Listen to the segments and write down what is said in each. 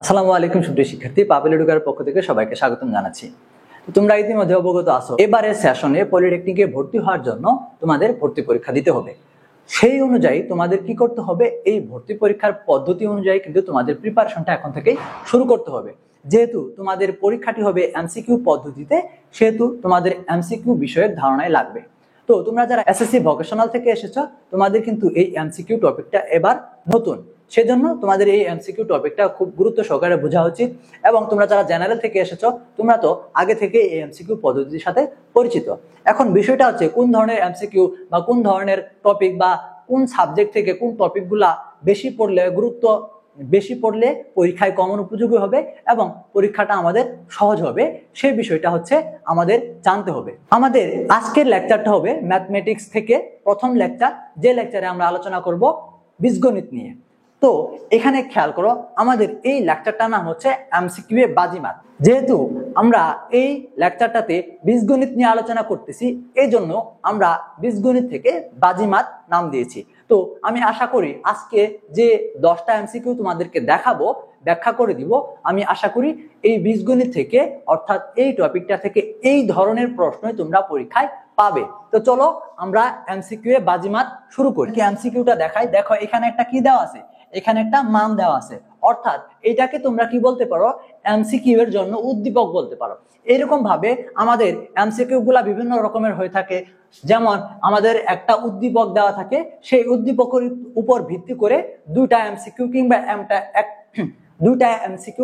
আসসালামু আলাইকুম সুপ্রিয় শিক্ষার্থী, পাবেল এডুকেয়ার পক্ষ থেকে সবাইকে স্বাগতম জানাচ্ছি। তোমরা ইতিমধ্যে অবগত আছো, এবারে সেশনে পলিটেকনিকে ভর্তি হওয়ার জন্য তোমাদের ভর্তি পরীক্ষা দিতে হবে। সেই অনুযায়ী তোমাদের কি করতে হবে, এই ভর্তি পরীক্ষার পদ্ধতি অনুযায়ী কিন্তু তোমাদের প্রিপারেশনটা এখন থেকেই শুরু করতে হবে। যেহেতু তোমাদের পরীক্ষাটি হবে এমসিকিউ পদ্ধতিতে, সেহেতু তোমাদের এমসিকিউ বিষয়ের ধারণায় লাগবে। তো তোমরা যারা এসএসসি ভোকেশনাল থেকে এসেছো, তোমাদের কিন্তু এই এমসিকিউ টপিকটা এবার নতুন, সেজন্য তোমাদের এই এমসিকিউ টপিকটা খুব গুরুত্ব সহকারে বোঝা উচিত। এবং তোমরা যারা জেনারেল থেকে এসেছো, তোমরা তো আগে থেকে এই এমসিকিউ পদ্ধতির সাথে পরিচিত। এখন বিষয়টা হচ্ছে কোন ধরনের এমসিকিউ বা কোন ধরনের টপিক বা কোন সাবজেক্ট থেকে কোন টপিকগুলা বেশি পড়লে পরীক্ষায় কমন উপযোগী হবে এবং পরীক্ষাটা আমাদের সহজ হবে, সেই বিষয়টা হচ্ছে আমাদের জানতে হবে। আমাদের আজকের লেকচারটা হবে ম্যাথমেটিক্স থেকে প্রথম লেকচার, যে লেকচারে আমরা আলোচনা করব বীজগণিত নিয়ে। তো এখানে খেয়াল করো, আমাদের এই লেকচারটার নাম হচ্ছে এমসিকিউ এ বাজিমাত। যেহেতু আমরা এই লেকচারটাতে বীজগণিত নিয়ে আলোচনা করতেছি, এই জন্য আমরা বীজগণিত থেকে বাজিমাত নাম দিয়েছি। তো আমি আশা করি আজকে যে 10টা এমসিকিউ তোমাদেরকে দেখাবো, ব্যাখ্যা করে দিব, আমি আশা করি এই বীজগণিত থেকে অর্থাৎ এই টপিকটা থেকে এই ধরনের প্রশ্নই তোমরা পরীক্ষায় পাবে। তো চলো আমরা এমসিকিউ এ বাজিমাত শুরু করি। এমসিকিউটা দেখাই, দেখো এখানে একটা কি দেওয়া আছে, এখানে একটা মান দেওয়া আছে, অর্থাৎ এটাকে তোমরা কি বলতে পারো, এমসিকিউ এর জন্য উদ্দীপক বলতে পারো। এরকম ভাবে আমাদের এমসিকিউ গুলা বিভিন্ন রকমের হয়ে থাকে। যেমন আমাদের একটা উদ্দীপক দেওয়া থাকে, সেই উদ্দীপকের উপর ভিত্তি করে দুইটা এমসিকিউ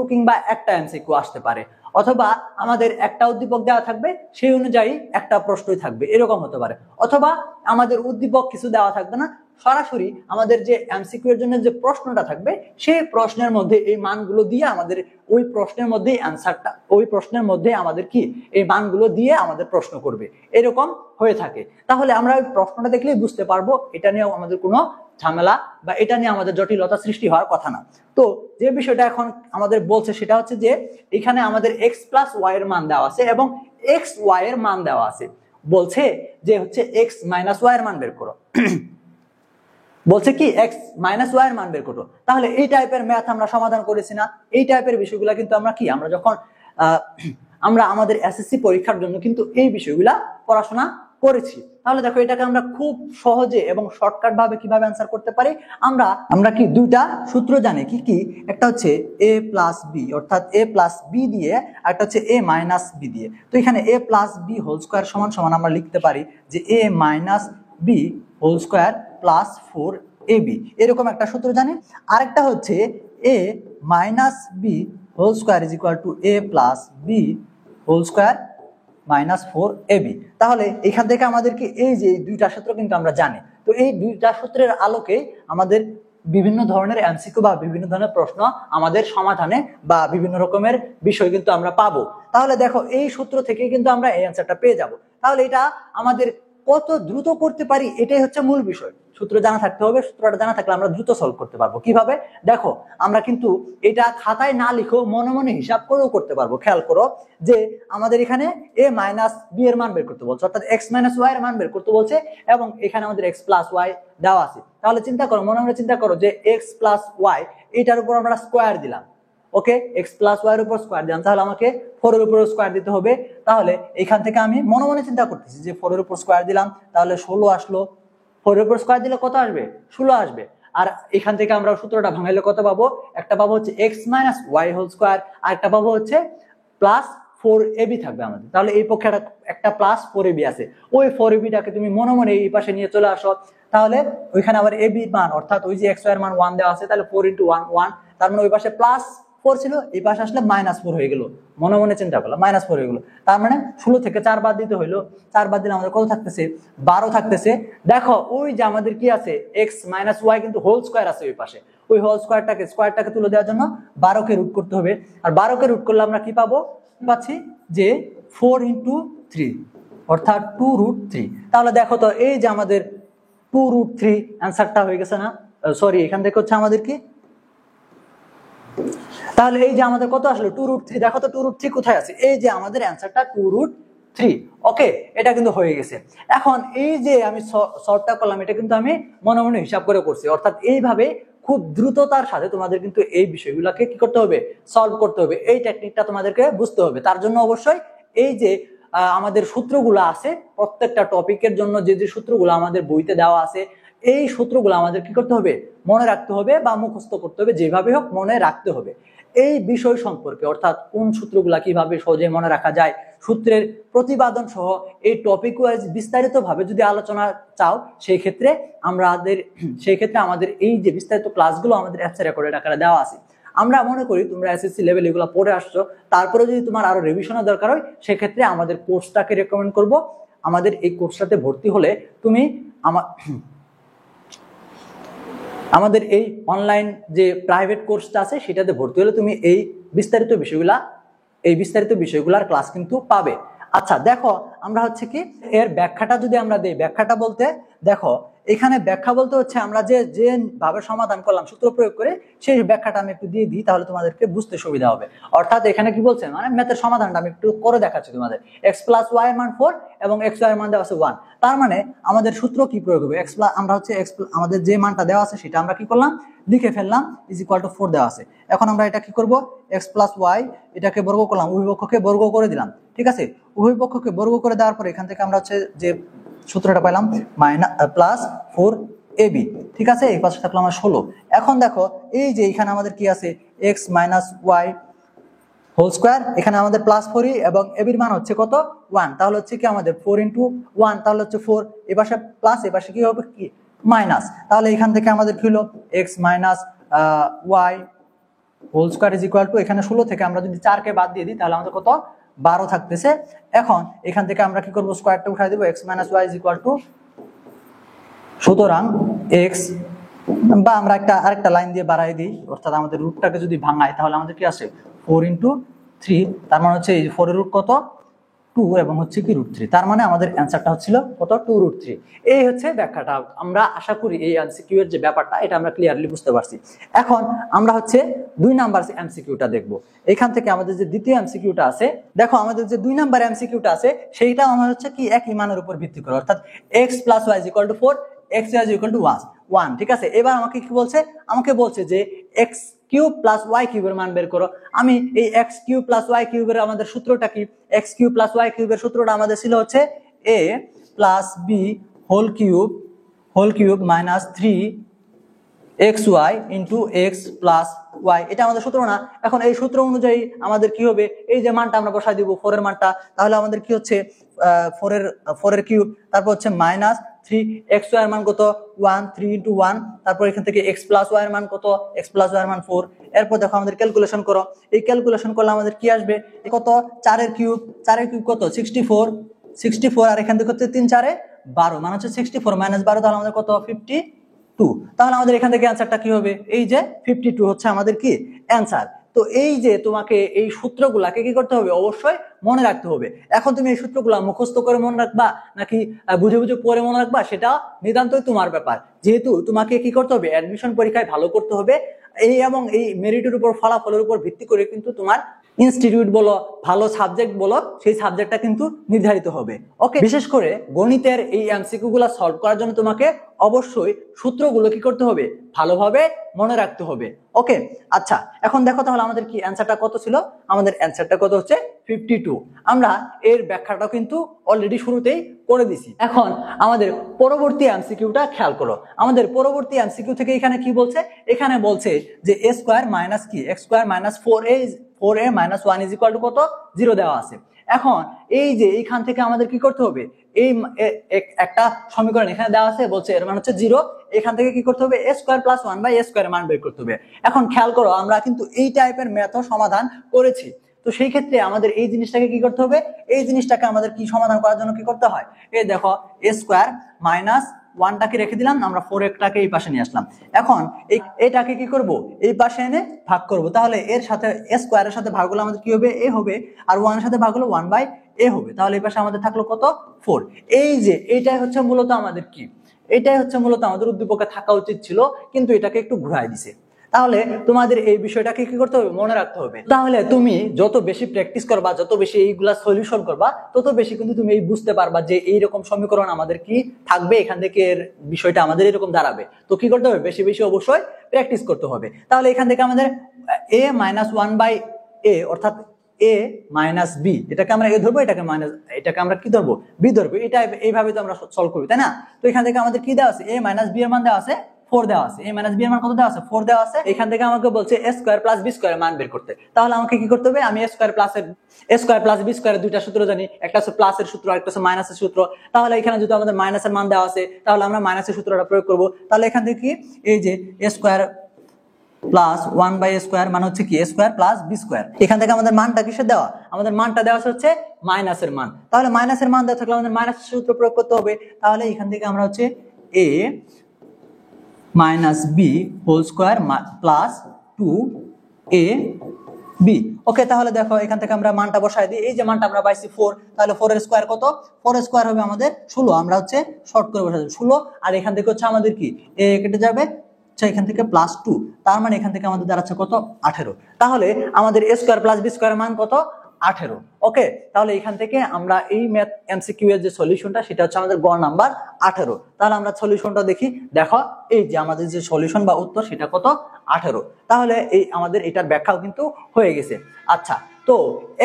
কিংবা একটা এমসিকিউ আসতে পারে, অথবা আমাদের একটা উদ্দীপক দেওয়া থাকবে, সেই অনুযায়ী একটা প্রশ্নই থাকবে, এরকম হতে পারে। অথবা আমাদের উদ্দীপক কিছু দেওয়া থাকবে না, সরাসরি আমাদের যে এমসিকিউ এর জন্য যে প্রশ্নটা থাকবে, সেই প্রশ্নের মধ্যে এই মানগুলো দিয়ে আমাদের ওই প্রশ্নের মধ্যে অ্যান্সারটা, ওই প্রশ্নের মধ্যে আমাদের কি এই মানগুলো দিয়ে আমাদের প্রশ্ন করবে, এরকম হয়ে থাকে। তাহলে আমরা ওই প্রশ্নটা দেখলেই বুঝতে পারবো এটা নিয়ে আমাদের কোনো ঝামেলা বা এটা নিয়ে আমাদের জটিলতা সৃষ্টি হওয়ার কথা না। তো যে বিষয়টা এখন আমাদের বলছে সেটা হচ্ছে যে এখানে আমাদের এক্স প্লাস ওয়াই এর মান দেওয়া আছে এবং এক্স ওয়াই এর মান দেওয়া আছে। বলছে যে হচ্ছে এক্স মাইনাস ওয়াই এর মান বের করো, বলছে কি এক্স মাইনাস ওয়াই এর মান বের করো। তাহলে এই টাইপের ম্যাথ আমরা সমাধান করেছি না, এই টাইপের বিষয়গুলো কিন্তু আমরা যখন আমরা আমাদের এসএসসি পরীক্ষার জন্য কিন্তু এই বিষয়গুলা পড়াশোনা করেছি। তাহলে দেখো এটাকে আমরা খুব সহজে এবং শর্টকাট ভাবে কিভাবে অ্যান্সার করতে পারি, আমরা কি দুইটা সূত্র জানি, কি কি, একটা হচ্ছে এ প্লাস বি অর্থাৎ এ প্লাস বি দিয়ে, আর একটা হচ্ছে এ মাইনাস বি দিয়ে। তো এখানে a plus b whole square সমান সমান আমরা লিখতে পারি যে a minus b whole square plus 4ab, এরকম একটা সূত্র জানি। আরেকটা হচ্ছে a minus b whole square is equal to a plus b whole square minus 4ab। তাহলে এখান থেকে আমাদেরকে এই যে দুইটা সূত্র কিন্তু আমরা জানি। তো এই দুইটা সূত্রের আলোকে আমাদের বিভিন্ন ধরনের এমসিকিউ বা বিভিন্ন ধরনের প্রশ্ন আমাদের সমাধানে বা বিভিন্ন রকমের বিষয় কিন্তু আমরা পাবো। তাহলে দেখো এই সূত্র থেকে কিন্তু আমরা এই অ্যান্সারটা পেয়ে যাব। তাহলে এটা আমাদের কত দ্রুত করতে পারি, এটাই হচ্ছে মূল বিষয়। সূত্র জানা থাকতে হবে, সূত্রটা জানা থাকলে আমরা দ্রুত সলভ করতে পারবো। কিভাবে দেখো, আমরা কিন্তু এটা খাতায় না লিখেও মনে মনে হিসাব করেও করতে পারবো। খেয়াল করো যে আমাদের এখানে এ মাইনাস বি এর মান বের করতে বলছে, অর্থাৎ এক্স মাইনাস ওয়াই এর মান বের করতে বলছে, এবং এখানে আমাদের এক্স প্লাস ওয়াই দেওয়া আছে। তাহলে চিন্তা করো, মনে মনে চিন্তা করো যে এক্স প্লাস ওয়াই, এটার উপর আমরা স্কোয়ার দিলাম, ওকে, এক্স প্লাস ওয়াই এর উপর স্কোয়ার দিলাম, তাহলে আমাকে 4 এর উপর স্কোয়ার দিতে হবে। তাহলে এখান থেকে আমি মনে মনে চিন্তা করতেছি যে 4 এর উপর স্কোয়ার দিলাম, তাহলে 16 আসলো। 4 এর উপর স্কোয়ার দিলে কত আসবে, 16 আসবে। আর এখান থেকে আমরা সূত্রটা ভাঙাইলে কত পাবো, একটা পাবো হচ্ছে x minus y whole square, আর একটা পাবো হচ্ছে প্লাস 4ab থাকবে আমাদের। তাহলে এই পক্ষে একটা প্লাস 4ab আছে, ওই 4ab-টাকে তুমি মনে মনে এই পাশে নিয়ে চলে আসো। তাহলে ওইখানে আবার ab মান, অর্থাৎ ওই যে এক্স ওয়াই এর মান 1 দেওয়া আছে, তাহলে 4 × 1 1, তার মানে ওই পাশে প্লাস 4 ছিল, এই পাশে আসলে -4 হয়ে গেল। মনে মনে চিন্তা করলাম -4 হয়ে গেল, তার মানে 16 থেকে 4 বাদ দিতে হইলো। 4 বাদ দিলে আমাদের কত থাকতেছে, 12 থাকতেছে। দেখো ওই যে আমাদের কি আছে, এক্স মাইনাস ওয়াই কিন্তু হোল স্কোয়ার আছে ওই পাশে, ওই হোল স্কোয়ারটাকে তুলে দেওয়ার জন্য 12কে রুট করতে হবে। আর 12কে রুট করলে আমরা কি পাবো, পাচ্ছি যে 4 × 3 অর্থাৎ 2√3। তাহলে দেখো তো এই যে আমাদের 2√3 অ্যান্সারটা হয়ে গেছে না, সরি, এখান থেকে হচ্ছে আমাদের কি, তাহলে এই যে আমাদের কত আসলো 2√3। দেখো তো 2√3 কোথায় আছে, এই যে আমাদের অ্যান্সারটা 2√3। ওকে, এটা কিন্তু হয়ে গেছে। এখন এই যে আমি সলভটা করলাম, এটা কিন্তু আমি মনে মনে হিসাব করে করছি, অর্থাৎ এইভাবে খুব দ্রুততার সাথে তোমাদের কিন্তু এই বিষয়গুলোকে কি করতে হবে, সলভ করতে হবে। এই টেকনিকটা তোমাদেরকে বুঝতে হবে। তার জন্য অবশ্যই এই যে আমাদের সূত্রগুলো আছে, প্রত্যেকটা টপিকের জন্য যে যে সূত্রগুলো আমাদের বইতে দেওয়া আছে, এই সূত্রগুলো আমাদের কি করতে হবে, মনে রাখতে হবে বা মুখস্থ করতে হবে, যেভাবে হোক মনে রাখতে হবে। এই বিষয় সম্পর্কে অর্থাৎ কোন সূত্রগুলা কিভাবে সহজে মনে রাখা যায়, সূত্রের প্রতিপাদন সহ এই টপিক ওয়াইজ বিস্তারিত ভাবে যদি আলোচনা চাও, সেই ক্ষেত্রে আমাদের এই যে বিস্তারিত ক্লাসগুলো আমাদের অ্যাপসে রেকর্ডেড আকারে দেওয়া আছে। আমরা মনে করি তোমরা এসএসসি লেভেল এগুলো পড়ে আসছো, তারপরে যদি তোমার আরো রিভিশনের দরকার হয়, সেক্ষেত্রে আমাদের কোর্সটাকে রেকমেন্ড করব। আমাদের এই কোর্সটাতে ভর্তি হলে তুমি আমাদের এই অনলাইন যে প্রাইভেট কোর্সটা আছে সেটাতে ভর্তি হলে তুমি এই বিস্তারিত বিষয়গুলার ক্লাস কিন্তু পাবে। আচ্ছা দেখো, আমরা হচ্ছে কি এর ব্যাখ্যাটা যদি আমরা দেই, ব্যাখ্যাটা বলতে দেখো এখানে ব্যাখ্যা বলতে হচ্ছে আমরা যে ভাবে সমাধান করলাম সূত্র প্রয়োগ করে, সেই ব্যাখ্যাটা আমি একটু দিয়ে দিই, তাহলে তোমাদেরকে বুঝতে সুবিধা হবে। অর্থাৎ এখানে কি বলছে, মানে ম্যাথের সমাধানটা আমি একটু করে দেখাচ্ছি তোমাদের। x + y এর মান 4 এবং x y এর মান দেওয়া আছে 1। তার মানে আমাদের সূত্র কি প্রয়োগ হবে, আমরা হচ্ছে আমাদের যে মানটা দেওয়া আছে সেটা আমরা কি করলাম, লিখে ফেললাম, = 4 দেওয়া আছে। এখন আমরা এটা কি করব, x + y এটাকে বর্গ করলাম, উভয় পক্ষকে বর্গ করে দিলাম। ঠিক আছে, উভয় পক্ষকে বর্গ করে দেওয়ার পর এখান থেকে আমরা হচ্ছে যে সূত্রটা পাইলাম +4ab। ঠিক আছে, এই পাশে থাকলো আমার 16। এখন দেখো এই যে এখানে আমাদের কি আছে, x - y হোল স্কয়ার, এখানে আমাদের +4 এবং ab এর মান হচ্ছে কত, 1। তাহলে হচ্ছে কি আমাদের 4 × 1, তাহলে হচ্ছে 4, এই পাশে প্লাস, এই পাশে কি হবে, কি মাইনাস। তাহলে এখান থেকে আমাদের কি হলো, x - y হোল স্কয়ার = এখানে 16 থেকে আমরা যদি 4 কে বাদ দিয়ে দিই, তাহলে আমাদের কত, 12 থাকতেছে। এখন এখান থেকে আমরা কি করব, স্কয়ারটা উঠাই দেব, x - y = সুতরাং x, বা আমরা আরেকটা লাইন দিয়ে বাড়াই দিই, অর্থাৎ আমাদের রুটটাকে যদি ভাঙাই, তাহলে আমাদের কি আসে 4 × 3, তার মানে হচ্ছে এই 4 এর রুট কত, 2, এবং হচ্ছে কি √3। তার মানে আমাদের অ্যানসারটা হচ্ছিল কত, 2√3। এই হচ্ছে ব্যাখ্যাটা। আমরা আশা করি এই এমসিকিউ এর যে ব্যাপারটা, এটা আমরা ক্লিয়ারলি বুঝতে পারছি। এখন আমরা হচ্ছে 2 নাম্বার এমসিকিউটা দেখব। এখান থেকে আমাদের যে দ্বিতীয় এমসিকিউটা আছে, দেখো আমাদের যে 2 নাম্বার এমসিকিউটা আছে, সেইটা আমার হচ্ছে কি একই মানের উপর ভিত্তি করে, অর্থাৎ x + y = 4, x y = 1। ঠিক আছে, এবার আমাকে কি বলছে, আমাকে বলছে যে x³ + y³ এর মান বের করো। আমি এই x³ + y³ এর আমাদের সূত্রটা কি, x³ + y³ এর সূত্রটা আমাদের ছিল হচ্ছে a + b whole cube - 3xy × x + y, এটা আমাদের সূত্র না। এখন এই সূত্র অনুযায়ী আমাদের কি হবে, এই যে মানটা আমরা বসাই দিব 4 এর মানটা, তাহলে আমাদের কি হচ্ছে 4 এর কিউব, তারপর হচ্ছে -3xy এর মান কত, 1, 3 × 1, তারপর এখান থেকে x + y এর মান কত, x + y এর মান 4। এরপর দেখো আমাদের ক্যালকুলেশন করো, এই ক্যালকুলেশন করলে আমাদের কি আসবে, কত, 4 এর কিউব কত, 64, আর এখান থেকে হচ্ছে 3 × 4 = 12, মানে হচ্ছে 64 - 12, তাহলে আমাদের কত, 52। তাহলে আমাদের এখান থেকে অ্যানসারটা কি হবে, এই যে 52 হচ্ছে আমাদের কি অ্যানসার। তো এই যে তোমাকে এই সূত্রগুলাকে কি করতে হবে, অবশ্যই মনে রাখতে হবে। এখন তুমি এই সূত্রগুলা মুখস্থ করে মনে রাখবা নাকি বুঝে বুঝে পড়ে মনে রাখবা, সেটা নিতান্তই তোমার ব্যাপার। যেহেতু তোমাকে কি করতে হবে, অ্যাডমিশন পরীক্ষায় ভালো করতে হবে, এবং এই মেরিটের উপর, ফলাফলের উপর ভিত্তি করে কিন্তু তোমার ইনস্টিটিউট বলো, ভালো সাবজেক্ট বলো, সেই সাবজেক্টটা কিন্তু নির্ধারিত হবে। ওকে, বিশেষ করে গণিতের এই এমসিকিউ গুলা সলভ করার জন্য তোমাকে অবশ্যই সূত্রগুলো কি করতে হবে, ভালোভাবে মনে রাখতে হবে। ওকে, আচ্ছা এখন দেখো তাহলে আমাদের কি অ্যানসারটা কত ছিল, আমাদের অ্যানসারটা কত হচ্ছে 52। আমরা এর ব্যাখ্যাটাও কিন্তু অলরেডি শুরুতেই করে দিছি। এখন আমাদের পরবর্তী এমসিকিউটা খেয়াল করো। আমাদের পরবর্তী এমসিকিউ থেকে এখানে কি বলছে, এখানে বলছে যে a² মাইনাস কি, x² - 4a - 1 = কত, 0 দেওয়া আছে। এখন এই যে এইখান থেকে আমাদের কি করতে হবে, এই একটা সমীকরণ এখানে দেওয়া আছে, বলছে এর মান হচ্ছে 0, এখান থেকে কি করতে হবে, a² + 1/a² এর মান বের করতে হবে। এখন খেয়াল করো, আমরা কিন্তু এই টাইপের ম্যাথও সমাধান করেছি। তো সেই ক্ষেত্রে আমাদের এই জিনিসটাকে কি করতে হবে, এই জিনিসটাকে আমাদের কি সমাধান করার জন্য কি করতে হয়, এই দেখো a² - 1টাকে রেখে দিলাম, আমরা 4টাকে এই পাশে নিয়ে আসলাম। এখন এটাকে কি করব, এই পাশে এনে ভাগ করব। তাহলে এর সাথে a² এর সাথে ভাগ হলে আমাদের কি হবে, a হবে, আর 1 এর সাথে ভাগ হলো 1/a হবে। তাহলে এই পাশে আমাদের থাকলো কত, 4। এই যে এটাই হচ্ছে মূলত আমাদের কি, এটাই হচ্ছে মূলত আমাদের উদ্দীপকে থাকা উচিত ছিল, কিন্তু এটাকে একটু ঘুরাই দিছে। তাহলে তোমাদের এই বিষয়টাকে কি করতে হবে, মনে রাখতে হবে। তাহলে তুমি যত বেশি প্র্যাকটিস করবা, যত বেশি এইগুলা সলিউশন করবা, তত বেশি কিন্তু তুমি এই বুঝতে পারবা যে এইরকম সমীকরণ আমাদের কি থাকবে, এখান থেকে এর বিষয়টা আমাদের এরকম দাঁড়াবে। তো কি করতে হবে, বেশি বেশি অবশ্যই প্র্যাকটিস করতে হবে। তাহলে এখান থেকে আমাদের a minus one by a অর্থাৎ a মাইনাস বি, এটাকে আমরা a ধরবো, এটাকে আমরা কি ধরবো, বি ধরবো। এটা এইভাবে তো আমরা সলভ করবো, তাই না? তো এখান থেকে আমাদের কি দেওয়া আছে, a মাইনাস বি এর মান দেওয়া আছে 4 দেওয়া আছে, a মাইনাস বি এর মান কত দেওয়া আছে, 4 দেওয়া আছে। এখান থেকে আমাকে বলছে a square plus b square এর মান বের করতে। তাহলে আমাকে কি করতে হবে, আমি a স্কয়ার প্লাস বি স্কয়ারের দুইটা সূত্র জানি, একটা হচ্ছে প্লাসের সূত্র, আরেকটা হচ্ছে মাইনাসের সূত্র। তাহলে এখানে যদি আমাদের মাইনাসের মান দেওয়া আছে, তাহলে আমরা মাইনাসের সূত্রটা প্রয়োগ করব। তাহলে এখান থেকে কি, এই যে a square plus 1 by a square মানে হচ্ছে কি a square plus b square. এখান থেকে আমাদের মানটা কিসের দেওয়া, আমাদের মানটা দেওয়া হচ্ছে মাইনাসের মান। তাহলে মাইনাসের মান দেওয়া থাকলে আমাদের মাইনাসের সূত্র প্রয়োগ করতে হবে। তাহলে এখান থেকে আমরা হচ্ছে a minus b whole square plus 2a b। Okay, তাহলে দেখো এখান থেকে আমরা মানটা বসাই দিই। এই যে মানটা আমরা পাইছি 4, তাহলে 4 এর স্কয়ার কত, 4 এর স্কয়ার হবে আমাদের 16। আমরা হচ্ছে শর্ট করে বসাই 16, আর এখান থেকে হচ্ছে আমাদের কি a কেটে যাবে, এখান থেকে প্লাস 2, তার মানে এখান থেকে আমাদের দাঁড়াচ্ছে কত, 18। তাহলে আমাদের a square plus b square মান কত, 18। ওকে, তাহলে এখান থেকে আমরা এই ম্যাথ এমসিকিউ এর যে সলিউশনটা, সেটা হচ্ছে আমাদের গ নাম্বার 18। তাহলে আমরা সলিউশনটা দেখি। দেখো এই যে আমাদের যে সলিউশন বা উত্তর, সেটা কত, 18। তাহলে এই আমাদের এটার ব্যাখ্যাও কিন্তু হয়ে গেছে। আচ্ছা, তো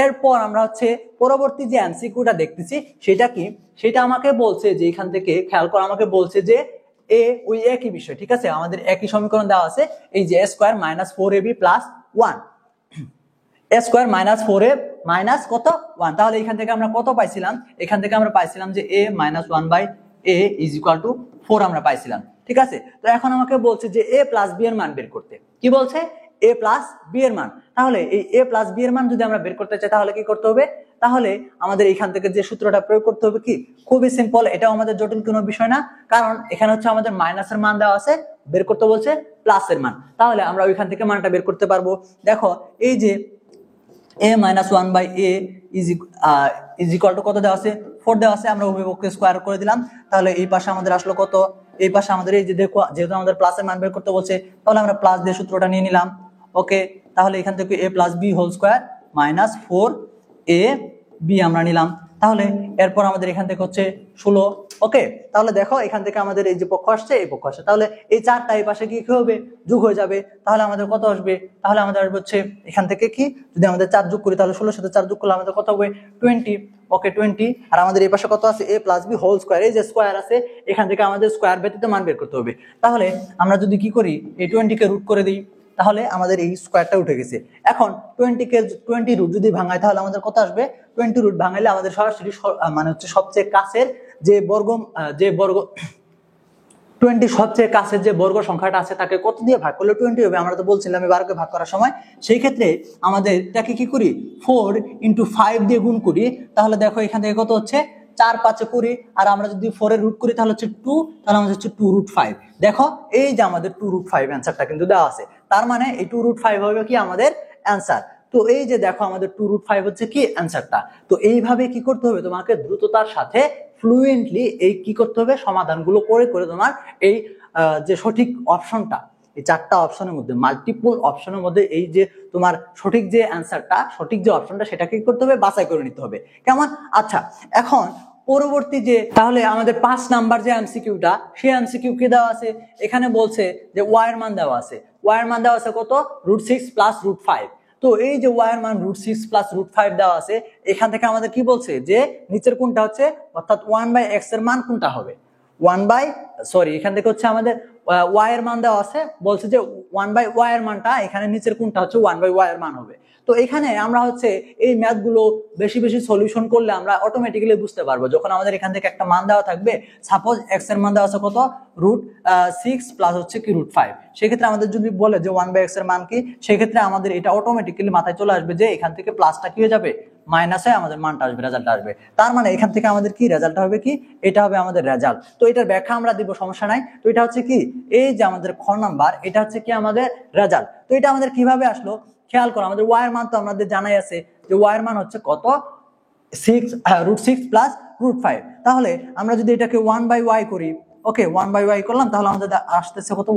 এরপর আমরা হচ্ছে পরবর্তী যে এমসিকিউটা দেখতেছি, সেটা কি, সেটা আমাকে বলছে যে এখান থেকে খেয়াল করে আমাকে বলছে যে ওই একই বিষয়, ঠিক আছে, আমাদের একই সমীকরণ দেওয়া আছে, এই যে a square minus 4ab plus 1, a square minus 4a minus কত 1। তাহলে এখান থেকে আমরা কত পাইছিলাম, এখান থেকে আমরা পাইছিলাম যে a minus 1 by a is equal to 4 আমরা পাইছিলাম, ঠিক আছে। তো এখন আমাকে বলছে যে a প্লাস b এর মান বের করতে। কি বলছে, a প্লাস b এর মান। তাহলে এই a প্লাস b এর মান যদি আমরা বের করতে চাই, তাহলে কি করতে হবে, তাহলে আমাদের এখান থেকে যে সূত্রটা প্রয়োগ করতে হবে, কি খুবই সিম্পল, এটাও আমাদের জটিল কোনো বিষয় না। কারণ এখানে হচ্ছে আমাদের মাইনাসের মান দেওয়া আছে, বের করতে বলছে প্লাসের মান। তাহলে আমরা ওইখান থেকে মানটা বের করতে পারবো। দেখো এই যে a minus 1 by a is equal to কত দেওয়া আছে, 4 দেওয়া আছে। আমরা উভয় পক্ষে স্কয়ার করে দিলাম। তাহলে এই পাশে আমাদের আসলো কত, এই পাশে আমাদের এই যে দেখো, যেহেতু আমাদের প্লাসের মান বের করতে বলছে, তাহলে আমরা প্লাস দিয়ে সূত্রটা নিয়ে নিলাম। ওকে, তাহলে এখান থেকে a plus b whole square minus 4ab আমরা নিলাম। তাহলে এরপর আমাদের এখান থেকে হচ্ছে 16। ওকে, তাহলে দেখো এখান থেকে আমাদের এই যে পক্ষ আসছে, এই পক্ষ আসছে, তাহলে এই চারটা এই পাশে কি হবে, যোগ হয়ে যাবে। তাহলে আমাদের কত আসবে, তাহলে আমাদের আসবে হচ্ছে এখান থেকে কি, যদি আমাদের 4 যোগ করি, তাহলে 16 সাথে 4 যোগ করলে আমাদের কত হবে, 20। ওকে, 20। আর আমাদের এই পাশে কত আছে, a plus b whole square, এই যে স্কয়ার আছে, এখান থেকে আমাদের স্কয়ার ব্যতীত মান বের করতে হবে। তাহলে আমরা যদি কি করি, এই 20 কে রুট করে দিই, তাহলে আমাদের এই স্কয়ারটা উঠে গেছে। এখন 20 রুট যদি ভাঙাই, তাহলে আমাদের কত আসবে, 20 রুট ভাঙাইলে আমাদের সরাসরি মানে হচ্ছে সবচেয়ে কাছের যে বর্গ 20 সবচেয়ে কাছের যে বর্গ সংখ্যাটা আছে, তাকে কত দিয়ে ভাগ করলে 20 হবে, আমরা তো বলছিলাম 12 কে ভাগ করার সময়। সেই ক্ষেত্রে আমাদের এটাকে কি করি, 4 ইন্টু 5 দিয়ে গুণ করি। তাহলে দেখো এখান থেকে কত হচ্ছে, 4 5 করি, আর আমরা যদি 4 এর রুট করি, তাহলে হচ্ছে 2, তাহলে আমাদের হচ্ছে 2 রুট 5। দেখো এই যে আমাদের 2 রুট 5 অ্যান্সারটা কিন্তু দেওয়া আছে। তার মানে এই 2 রুট 5 হবে কি আমাদের অ্যান্সার। তো এই যে দেখো আমাদের 2 রুট 5 হচ্ছে কি অ্যান্সারটা। তো এইভাবে কি করতে হবে, তোমাকে দ্রুততার সাথে ফ্লুয়েন্টলি এই কি করতে হবে, সমাধানগুলো করে করে তোমার এই যে সঠিক অপশনটা, এই 4টা অপশনের মধ্যে, মাল্টিপল অপশনের মধ্যে এই যে তোমার সঠিক যে অ্যান্সারটা, সঠিক যে অপশনটা, সেটাকে কি করতে হবে, বাছাই করে নিতে হবে। কেমন? আচ্ছা, এখন পরবর্তী যে, তাহলে আমাদের 5 নাম্বার যে এমসিকিউটা, সেই এমসিকিউ কি দেওয়া আছে, এখানে বলছে যে y এর মান দেওয়া আছে, y এর মান দেওয়া আছে কত, √6 প্লাস √5। তো এই যে y এর মান √6 প্লাস √5 দেওয়া আছে, এখান থেকে আমাদের কি বলছে যে নিচের কোনটা হচ্ছে, অর্থাৎ 1/x এর মান কোনটা হবে, এখান থেকে হচ্ছে আমাদের y এর মান দেওয়া আছে, বলছে যে 1/y এর মানটা এখানে নিচের কোনটা হচ্ছে 1/y এর মান হবে। তো এখানে আমরা হচ্ছে এই ম্যাথ গুলো বেশি বেশি সলিউশন করলে আমরা অটোমেটিক্যালি বুঝতে পারবো, যখন আমাদের এখান থেকে একটা মান দেওয়া থাকবে, সাপোজ x এর মান দেওয়া আছে কত, √6 প্লাস হচ্ছে কি √5, সেক্ষেত্রে আমাদের যদি বলে যে 1/x এর মান কি, সেক্ষেত্রে আমাদের এটা অটোমেটিক্যালি মাথায় চলে আসবে যে এখান থেকে প্লাসটা কি হয়ে যাবে, মাইনাসে আমাদের মানটা আসবে, রেজাল্ট আসবে। তার মানে এখান থেকে আমাদের কি রেজাল্টটা হবে, কি এটা হবে আমাদের রেজাল্ট। তো এটার ব্যাখ্যা আমরা দিব, সমস্যা নাই। তো এটা হচ্ছে কি, এই যে আমাদের খ নাম্বার, এটা হচ্ছে কি আমাদের রেজাল্ট। তো এটা আমাদের কিভাবে আসলো, খেয়াল করো, আমাদের y এর মান তো আমাদের জানাই আছে যে y এর মান হচ্ছে কত, √6 প্লাস √5। তাহলে আমরা যদি এটাকে 1/y করি, ওকে 1/y করলাম, তাহলে আমাদের আসতেছে কত,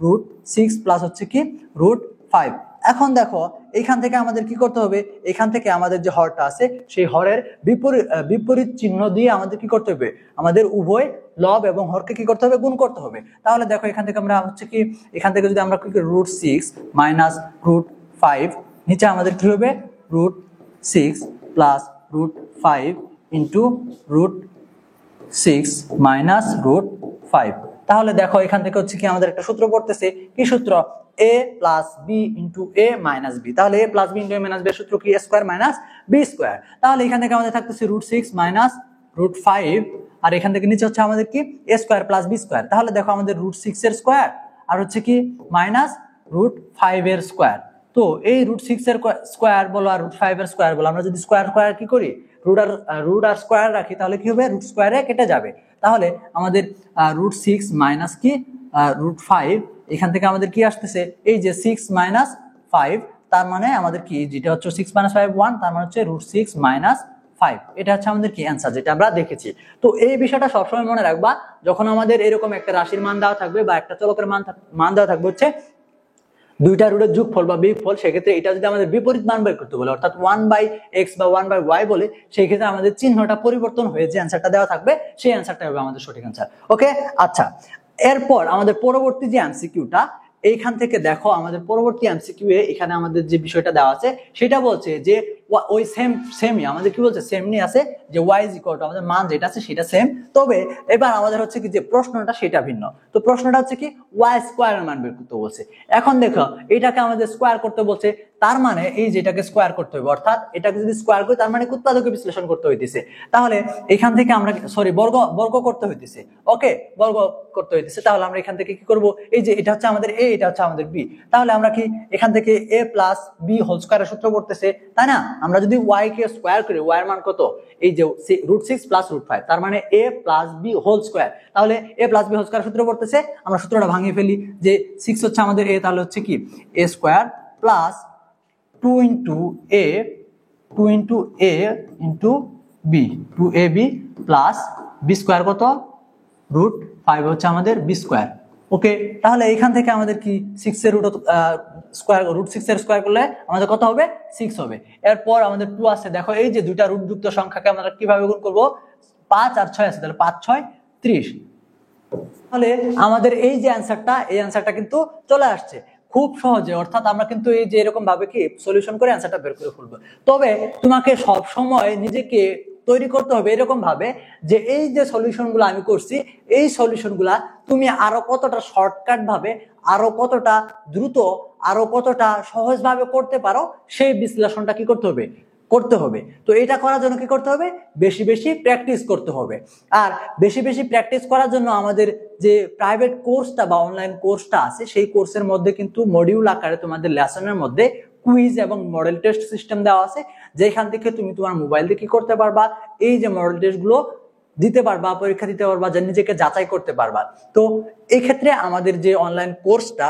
√6 প্লাস হচ্ছে কি √5। এখন দেখো এইখান থেকে আমাদের কি করতে হবে, এখান থেকে আমাদের যে হরটা আছে সেই হরের বিপরীত চিহ্ন দিয়ে আমাদের কি করতে হবে, আমাদের উভয় লব এবং হরকে কি করতে হবে, গুণ করতে হবে। তাহলে দেখো এখান থেকে আমরা হচ্ছে কি, এখান থেকে যদি আমরা কি করি √6 মাইনাস √5, নিচে আমাদের কি হবে √6 প্লাস √5 ইন্টু √6 মাইনাস √5। তাহলে দেখো এখান থেকে হচ্ছে কি আমাদের একটা সূত্র পড়তেছে, কি সূত্র, a plus b into a minus b. তাহলে a plus b into a minus b এর সূত্র কি, a square minus b square. তাহলে এখান থেকে আমাদের থাকতেছে √6 মাইনাস √5, আর এখান থেকে নিচে হচ্ছে আমাদের কি a square plus b square. তাহলে দেখো আমাদের √6 এর স্কোয়ার আর হচ্ছে কি মাইনাস √5 এর স্কোয়ার। তো এই √6 এর স্কোয়ার বলো আর √5 এর স্কোয়ার বলো, আমরা যদি স্কোয়ার স্কোয়ার কি করি, রুট আর স্কোয়ার রাখি, তাহলে কি হবে, রুট স্কোয়ারে কেটে যাবে। তাহলে আমাদের √6 মাইনাস কি √5, এখান থেকে আমাদের কি আসতেছে, এই যে 6 মাইনাস 5, তার মানে আমাদের কি, যেটা হচ্ছে 6 মাইনাস 5 1, তার মানে হচ্ছে √6 মাইনাস 5। এটা হচ্ছে আমাদের কি অ্যান্সার, যেটা আমরা দেখেছি। তো এই বিষয়টা সবসময় মনে রাখবা, যখন আমাদের এরকম একটা রাশির মান দেওয়া থাকবে বা একটা চলকের মান দেওয়া থাকবে হচ্ছে দুইটা রুটের যোগফল বা বিয়োগফল, সেক্ষেত্রে এটা যদি আমাদের বিপরীত মান বের করতে বলে, অর্থাৎ 1/x বা 1/y বলে, সেই ক্ষেত্রে আমাদের চিহ্নটা পরিবর্তন হয়ে যে অ্যান্সারটা দেওয়া থাকবে সেই অ্যান্সারটা হবে আমাদের সঠিক অ্যান্সার। ওকে, আচ্ছা, এরপর আমাদের পরবর্তী যে এমসিকিউটা, এইখান থেকে দেখো আমাদের পরবর্তী এমসিকিউ এ এখানে আমাদের যে বিষয়টা দেওয়া আছে সেটা বলছে যে ওই সেমই আমাদের কি বলছে, সেমনি আছে যে y ইজ ইকুয়াল টু, আমাদের মান যেটা আছে সেটা সেম, তবে এবার আমাদের হচ্ছে কি যে প্রশ্নটা সেটা ভিন্ন। তো প্রশ্নটা হচ্ছে কি y স্কয়ারের মান বের করতে বলছে। এখন দেখো এটাকে আমাদের স্কয়ার করতে বলছে, তার মানে এই যেটাকে স্কয়ার করতে হবে, অর্থাৎ এটাকে যদি স্কয়ার করি তার মানে উৎপাদকে বিশ্লেষণ করতে হইতেছে। তাহলে এখান থেকে আমরা বর্গ করতে হইতেছে। ওকে, বর্গ করতে হইতেছে। তাহলে আমরা এখান থেকে কি করব, এই যে এটা হচ্ছে আমাদের a, এটা হচ্ছে আমাদের b, তাহলে আমরা কি এখান থেকে a প্লাস b হোল স্কয়ারের সূত্র পড়তেছে, তাই না? আমরা যদি y কে স্কয়ার করি, y এর মান কত, এই যে √6 প্লাস √5, তার মানে a plus b whole square. তাহলে a plus b whole square সূত্র পড়তেছে, আমরা সূত্রটা ভাঙিয়ে ফেলি, যে 6 হচ্ছে আমাদের a, তাহলে হচ্ছে কি a square plus 2 into a into b, 2ab plus b square কত, √5 হচ্ছে আমাদের b স্কয়ার। ওকে, তাহলে এখান থেকে আমাদের কি 6 এর স্কয়ার, √6 এর স্কয়ার করলে আমাদের কত হবে, 6 হবে। এরপর আমাদের 2 আছে, দেখো এই যে দুইটা রুট যুক্ত সংখ্যাকে আমরা কিভাবে গুণ করব, 5 আর 6 আছে, তাহলে 5 6 30। তাহলে আমাদের এই যে অ্যানসারটা, এই অ্যানসারটা কিন্তু চলে আসছে খুব সহজে, অর্থাৎ আমরা কিন্তু এই যে এরকম ভাবে কি সলিউশন করে অ্যানসারটা বের করে ফেলবো। তবে তোমাকে সব সময় নিজেকে তৈরি করতে হবে এরকম ভাবে যে এই যে সলিউশনগুলো আমি করছি, এই সলিউশনগুলা তুমি আরো কতটা শর্টকাট ভাবে, আরো কতটা দ্রুত, আরো কতটা সহজ ভাবে করতে পারো, সেই বিশ্লেষণটা কি করতে হবে। তো এটা করার জন্য কি করতে হবে, বেশি বেশি প্র্যাকটিস করতে হবে। আর বেশি বেশি প্র্যাকটিস করার জন্য আমাদের যে প্রাইভেট কোর্সটা বা অনলাইন কোর্সটা আছে, সেই কোর্সের মধ্যে কিন্তু মডিউল আকারে তোমাদের লেসনের মধ্যে কুইজ এবং মডেল টেস্ট সিস্টেম দেওয়া আছে, যেখান থেকে তুমি তোমার মোবাইল দিয়ে কি করতে পারবা, এই যে মডেল টেস্ট গুলো দিতে পারবা, পরীক্ষা দিতে পারবা, যা নিজেকে যাচাই করতে পারবা। তো এই ক্ষেত্রে আমাদের যে অনলাইন কোর্সটা,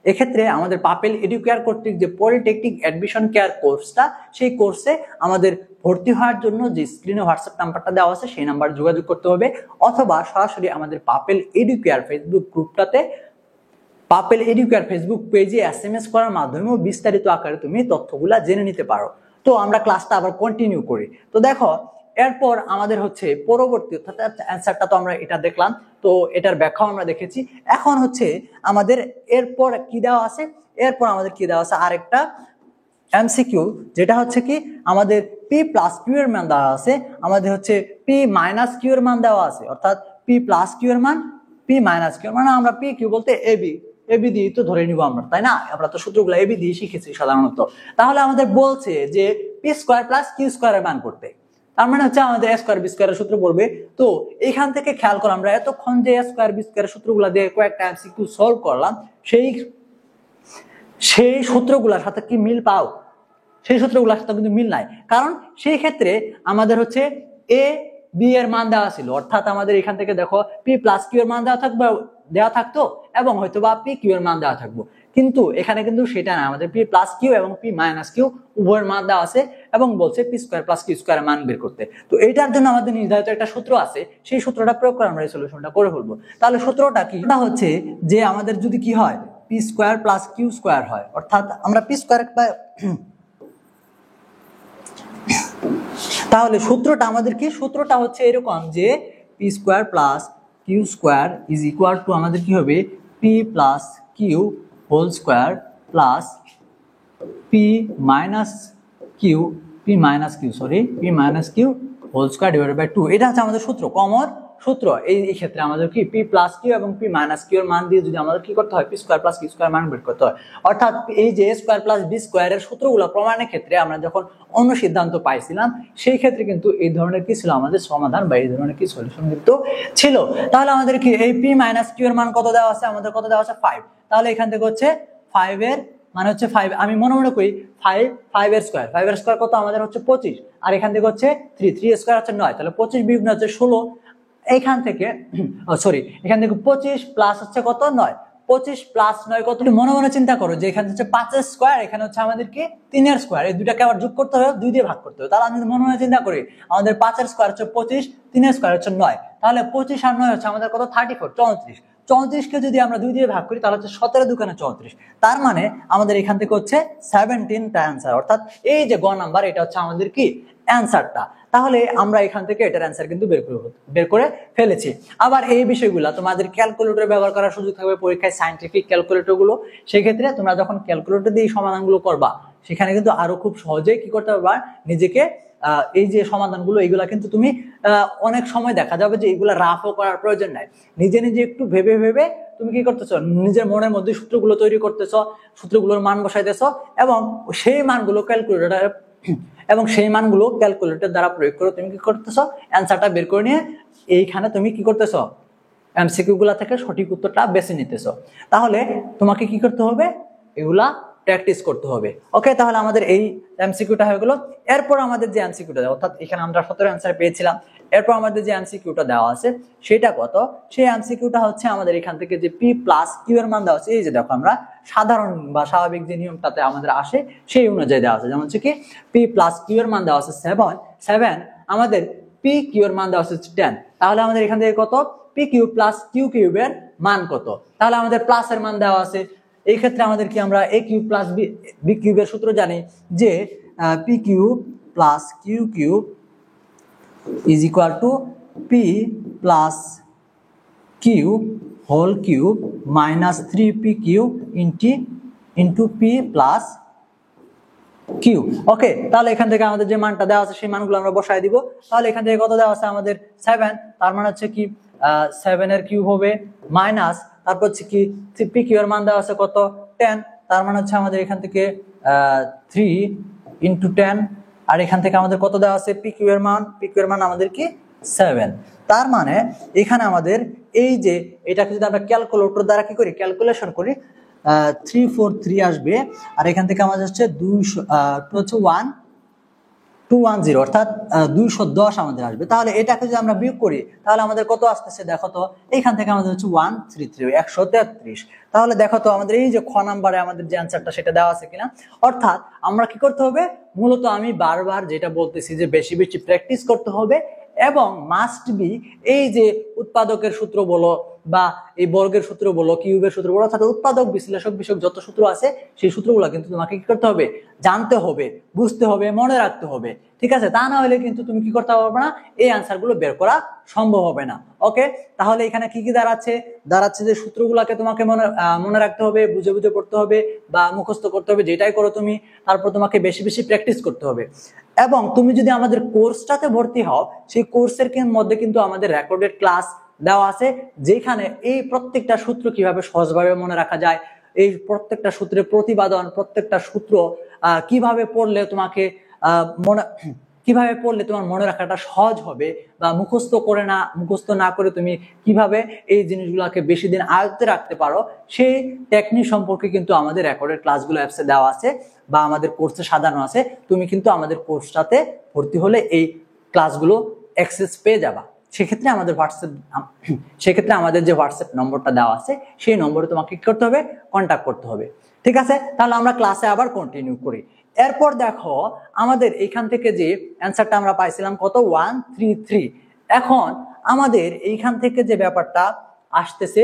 এক্ষেত্রে আমাদের পাপেল এডুকেয়ার কর্তৃক যে পলিটেকনিক অ্যাডমিশন কেয়ার কোর্সটা, সেই কোর্সে আমাদের ভর্তি হওয়ার জন্য যে স্ক্রিনে হোয়াটসঅ্যাপ নাম্বারটা দেওয়া আছে সেই নাম্বারে যোগাযোগ করতে হবে, অথবা সরাসরি আমাদের পাপেল এডুকেয়ার ফেসবুক গ্রুপটাতে, পাপেল এডুকেয়ার ফেসবুক পেজে SMS করার মাধ্যমেও বিস্তারিত আকারে তুমি তথ্যগুলা জেনে নিতে পারো। তো আমরা ক্লাসটা আবার কন্টিনিউ করি। তো দেখো এরপর আমাদের হচ্ছে পরবর্তী, অর্থাৎ অ্যান্সারটা তো আমরা এটা দেখলাম, তো এটার ব্যাখ্যাও আমরা দেখেছি। এখন হচ্ছে আমাদের এরপর কি দেওয়া আছে, আরেকটা এমসিকিউ, যেটা হচ্ছে কি আমাদের p প্লাস কিউ এর মান দেওয়া আছে, আমাদের হচ্ছে p মাইনাস কিউ এর মান দেওয়া আছে, অর্থাৎ p প্লাস কিউ এর মান, p মাইনাস কিউ এর মান, আমরা p কিউ বলতে ab দিয়ে তো ধরে নিব আমরা, তাই না? আমরা তো সূত্রগুলো ab দিয়ে শিখেছি সাধারণত। তাহলে আমাদের বলছে যে p square plus q square এর মান করতে, তার মানে হচ্ছে আমাদের a স্কয়ার b স্কয়ারের সূত্র পড়বে। তো এখান থেকে খেয়াল করো, আমরা এতক্ষণ যে a স্কয়ার b স্কয়ারের সূত্রগুলো দিয়ে কয়েকটা এমসিকিউ সলভ করলাম, সেই সূত্রগুলোর সাথে কি মিল পাও? সেই সূত্রগুলোর সাথে কিন্তু মিল নাই, কারণ সেই ক্ষেত্রে আমাদের হচ্ছে a b এর মান দেওয়া ছিল, অর্থাৎ আমাদের এখান থেকে দেখো p প্লাস কিউ এর মান দেওয়া থাকতো এবং হয়তো বা p কিউ এর মান দেওয়া থাকবো, কিন্তু এখানে কিন্তু সেটা না, আমাদের পি প্লাস কিউ এবং পি মাইনাস কিউ উভয়ের মান দেওয়া আছে এবং বলছে p square plus q square মান বের করতে। তো এটার জন্য আমাদের নির্ধারিত একটা সূত্র আছে, সেই সূত্রটা প্রয়োগ করে আমরা এই সলিউশনটা করে ফেলবো। তাহলে সূত্রটা কি? এটা হচ্ছে যে আমাদের যদি কি হয়, p square plus q square হয়, অর্থাৎ আমরা পি স্কোয়ার তাহলে সূত্রটা আমাদের কি? সূত্রটা হচ্ছে এরকম যে p square plus q square is equal to আমাদের কি হবে, p plus q whole square plus p minus q p minus q whole square divided by 2। এটা হচ্ছে আমাদের সূত্র, কমন সূত্র। এই ক্ষেত্রে আমাদের কি পি প্লাস কিউ এবং পি মাইনাস কিউ এর মান দিয়ে যদি আমাদের কি করতে হয়, p square plus q square মান বের করতে হয়। অর্থাৎ এই যে এ স্কোয়ার প্লাস বি স্কোয়ারের সূত্রগুলো প্রমাণের ক্ষেত্রে আমরা যখন অন্য সিদ্ধান্ত পাইছিলাম, সেই ক্ষেত্রে কিন্তু এই ধরনের কি ছিল আমাদের সমাধান বা এই ধরনের কি সলিউশন কিন্তু ছিল। তাহলে আমাদের কি এই পি মাইনাস কিউ এর মান কত দেওয়া আছে? আমাদের কত দেওয়া আছে? 5। তাহলে এখান থেকে হচ্ছে 5 এর মানে হচ্ছে 5, আমি মনে করি 5 এর স্কোয়ার কত আমাদের হচ্ছে 25, আর এখান থেকে হচ্ছে 3 এর স্কোয়ার হচ্ছে 9, তাহলে 25 বিয়োগ হচ্ছে 16। এখান থেকে এখান থেকে 25 প্লাস হচ্ছে কত 9, 25 প্লাস 9 কত? মনে চিন্তা করো যে এখানে হচ্ছে 5 এর স্কোয়ার, এখানে হচ্ছে আমাদের কি 3 এর স্কোয়ার, এই দুটাকে আবার যোগ করতে হবে, 2 দিয়ে ভাগ করতে হবে। তাহলে আমি মনে চিন্তা করি আমাদের 5 এর স্কোয়ার হচ্ছে 25, 3 এর স্কোয়ার হচ্ছে 9, তাহলে 25 আর 9 হচ্ছে আমাদের কত? 34, 34 কে যদি আমরা 2 দিয়ে ভাগ করি তাহলে হচ্ছে 17 দুগুণে 34, তার মানে আমাদের এখান থেকে হচ্ছে 17টা অ্যান্সার। অর্থাৎ এই যে গ নাম্বার, এটা হচ্ছে আমাদের কি অ্যান্সারটা। তাহলে আমরা এখান থেকে এটার অ্যান্সার কিন্তু বের করে ফেলেছি। আবার এই বিষয়গুলো তোমাদের ক্যালকুলেটর ব্যবহার করার সুযোগ থাকবে পরীক্ষায়, সায়েন্টিফিক ক্যালকুলেটর গুলো। সেই ক্ষেত্রে তোমরা যখন ক্যালকুলেটর দিয়ে সমাধানগুলো করবা, সেখানে কিন্তু আরো খুব সহজেই কি করতে পারবা, নিজেকে এই যে সমাধানগুলো এইগুলা কিন্তু তুমি অনেক সময় দেখা যাবে যে এইগুলা রাফও করার প্রয়োজন নাই, নিজে নিজে একটু ভেবে ভেবে তুমি কি করতেছো, নিজের মনের মধ্যে সূত্রগুলো তৈরি করতেছো, সূত্রগুলোর মান বসাইতেছো এবং সেই মানগুলো ক্যালকুলেটর দ্বারা প্রয়োগ করে তুমি কি করতেছো, অ্যান্সারটা বের করে নিয়ে এইখানে তুমি কি করতেছো, এমসিকিউ গুলা থেকে সঠিক উত্তরটা বেছে নিতেছো। তাহলে তোমাকে কি করতে হবে, এগুলা প্র্যাকটিস করতে হবে। ওকে, তাহলে আমাদের এই এমসিকিউটা হয়ে গেল। এরপর আমাদের যে এমসিকিউটা, অর্থাৎ এখানে আমরা 17 অ্যান্সার পেয়েছিলাম, এরপর আমাদের যে এমসিকিউটা দেওয়া আছে সেটা কত? সেই এমসিকিউটা হচ্ছে আমাদের এখান থেকে যে পি প্লাস কিউ এর মান দেওয়া আছে, এই যে দেখো আমরা সাধারণ বা স্বাভাবিক যে নিয়মটাতে আমাদের আসে সেই অনুযায়ী দেওয়া আছে। যেমন হচ্ছে কি পি প্লাস কিউ এর মান দেওয়া আছে 7, আমাদের পি কিউ এর মান দেওয়া আছে 10। তাহলে আমাদের এখান থেকে কত? পি কিউ প্লাস কিউ কিউবের মান কত? তাহলে আমাদের প্লাস এর মান দেওয়া আছে। এই ক্ষেত্রে আমাদের কি, আমরা এ কিউব প্লাস বি কিউবের সূত্র জানি যে p cube plus q cube is equal to p plus q whole cube minus 3p cube into p plus q. Okay, তাহলে এখান থেকে আমাদের যে মানটা দেওয়া আছে সেই মানগুলো আমরা বসাই দিব। তাহলে এখান থেকে কত দেওয়া আছে আমাদের 7, তার মানে হচ্ছে কি 7 এর কিউব হবে মাইনাস, তারপর হচ্ছে কি পি কিউ এর মান দেওয়া আছে কত? 10, তার মানে হচ্ছে আমাদের এখান থেকে 3 ইন্টু 10, আর এখান থেকে আমাদের কত দেওয়া আছে? পি কিউ এর মান আমাদের কি 7। তার মানে এখানে আমাদের এই যে এটাকে যদি আমরা ক্যালকুলেটর দ্বারা কি করি, ক্যালকুলেশন করি, 343 আসবে, আর এখান থেকে আমাদের হচ্ছে 210, অর্থাৎ 210 আমাদের আসবে। তাহলে এটাকে যদি আমরা বিয়োগ করি তাহলে আমাদের কত আসতেছে দেখো তো, এইখান থেকে আমাদের হচ্ছে 133, 133। তাহলে দেখো তো আমাদের এই যে খ নাম্বারে আমাদের যে অ্যান্সারটা সেটা দেওয়া আছে কিনা। অর্থাৎ আমরা কি করতে হবে, মূলত আমি বারবার যেটা বলতেছি যে বেশি বেশি প্র্যাকটিস করতে হবে এবং মাস্ট বি এই যে উৎপাদকের সূত্র বলো বা এই বর্গের সূত্র বলো, কিউবের সূত্র বলো, অর্থাৎ উৎপাদক বিশ্লেষক বিষয়ক যত সূত্র আছে সেই সূত্রগুলো কিন্তু তোমাকে কি করতে হবে, জানতে হবে, বুঝতে হবে, মনে রাখতে হবে। ঠিক আছে, তা না হলে কিন্তু তুমি কি করতে পারবে না, এই অ্যান্সার গুলো বের করা সম্ভব হবে না। ওকে, তাহলে এখানে কি কি দাঁড়াচ্ছে যে সূত্রগুলোকে তোমাকে মনে রাখতে হবে, বুঝে বুঝে পড়তে হবে বা মুখস্থ করতে হবে, যেটাই করো তুমি। তারপর তোমাকে বেশি বেশি প্র্যাকটিস করতে হবে। এবং তুমি যদি আমাদের কোর্সটাতে ভর্তি হও, সেই কোর্সের মধ্যে কিন্তু আমাদের রেকর্ডেড ক্লাস দেওয়া আছে, যেখানে এই প্রত্যেকটা সূত্র কিভাবে সহজভাবে মনে রাখা যায়, এই প্রত্যেকটা সূত্রের প্রতিপাদন, প্রত্যেকটা সূত্র কিভাবে পড়লে তোমার মনে রাখাটা সহজ হবে, বা মুখস্থ না করে তুমি কিভাবে এই জিনিসগুলোকে বেশি দিন আয়ত্তে রাখতে পারো, সেই টেকনিক সম্পর্কে কিন্তু আমাদের রেকর্ডেড ক্লাসগুলো অ্যাপসে দেওয়া আছে বা আমাদের কোর্সে সাজানো আছে। তুমি কিন্তু আমাদের কোর্সটাতে ভর্তি হলে এই ক্লাসগুলো অ্যাক্সেস পেয়ে যাবা। সেক্ষেত্রে আমাদের যে হোয়াটসঅ্যাপ নম্বরটা দেওয়া আছে সেই নম্বরে তোমাকে কি করতে হবে, কন্ট্যাক্ট করতে হবে। ঠিক আছে, তাহলে আমরা ক্লাসে আবার কন্টিনিউ করি। এরপর দেখো আমাদের এইখান থেকে যে অ্যান্সারটা আমরা পাইছিলাম কত 133। এখন আমাদের এইখান থেকে যে ব্যাপারটা আসতেছে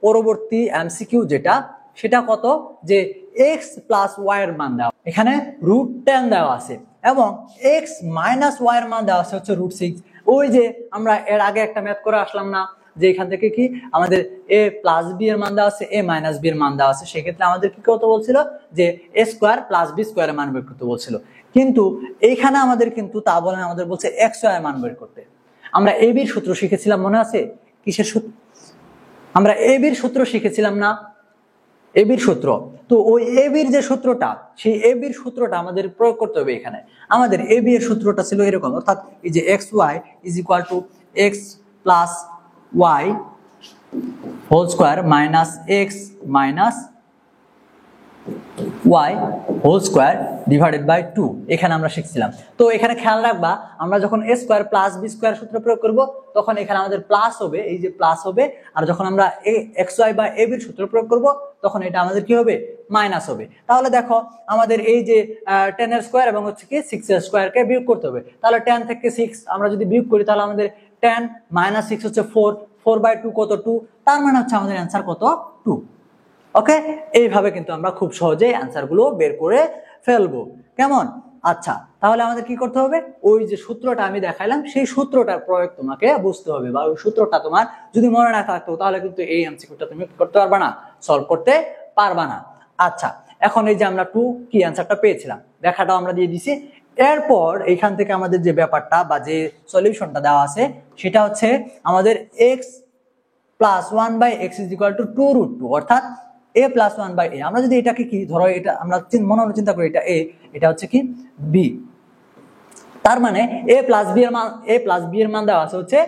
পরবর্তী এমসিকিউ যেটা, সেটা কত, যে x প্লাস ওয়াই এর মান দেওয়া, এখানে √10 দেওয়া আছে এবং x মাইনাস ওয়াই এর মান দেওয়া আছে হচ্ছে √6। ওই যে আমরা এর আগে একটা ম্যাথ করে আসলাম না, যে এখান থেকে কি আমাদের a প্লাস বি এর মান দেওয়া আছে, a মাইনাস বি এর মান দেওয়া আছে, সেক্ষেত্রে আমাদের কি করতে বলছিল, যে a square plus b square এর মান বের করতে বলছিল। কিন্তু এইখানে আমাদের কিন্তু তা বলে আমাদের বলছে এক্স ওয়াই এর মান বের করতে। আমরা a b এর সূত্র শিখেছিলাম, মনে আছে? কিসের সূত্র? আমরা a b এর সূত্র শিখেছিলাম না, a b এর সূত্র। তো ওই a b এর যে সূত্রটা, সেই a b এর সূত্রটা আমাদের প্রয়োগ করতে হবে এখানে। আমাদের a b এর সূত্রটা ছিল এরকম, অর্থাৎ এই যে x y is equal to x plus y whole square minus x minus y whole square divided by 2, এখানে আমরা শিখছিলাম। তো এখানে খেয়াল রাখবা, আমরা যখন a square plus b square সূত্র প্রয়োগ করব তখন এখানে আমাদের প্লাস হবে, এই যে প্লাস হবে, আর যখন আমরা এক্স ওয়াই বা a বির সূত্র প্রয়োগ করব তখন এটা আমাদের কি হবে, মাইনাস হবে। তাহলে দেখো আমাদের এই যে 10 এর স্কোয়ার এবং হচ্ছে কি 6 এর স্কোয়ারকে বিয়োগ করতে হবে। তাহলে 10 থেকে 6 আমরা যদি বিয়োগ করি তাহলে আমাদের 10 মাইনাস 6 হচ্ছে 4, 4/2 কত 2, তার মানে হচ্ছে আমাদের অ্যান্সার কত 2। ওকে, এইভাবে কিন্তু আমরা খুব সহজেই অ্যান্সার গুলো বের করে ফেলবো, কেমন? আচ্ছা, তাহলে আমাদের কি করতে হবে, ওই যে সূত্রটা আমি দেখাইলাম সেই সূত্রটার প্রয়োগ তোমাকে বুঝতে হবে, বা ওই সূত্রটা তোমার যদি মনে না থাকতো তাহলে কিন্তু এই এমসিকিউটা তুমি করতে পারবা না, সলভ করতে পারবা না। আচ্ছা, এখন এই যে আমরা 2 কি অ্যান্সারটা পেয়েছিলাম, ব্যাখ্যাটাও আমরা দিয়ে দিছি। এরপর এইখান থেকে আমাদের যে ব্যাপারটা বা যে সলিউশনটা দেওয়া আছে সেটা হচ্ছে আমাদের x plus 1/x is equal two 2√2, অর্থাৎ a প্লাস 1/a। আমরা যদি এটাকে কি ধরো, এটা আমরা মনে মনে চিন্তা করি এটা a, এটা হচ্ছে কি b, তার মানে a প্লাস b এর মান দেওয়া আছে হচ্ছে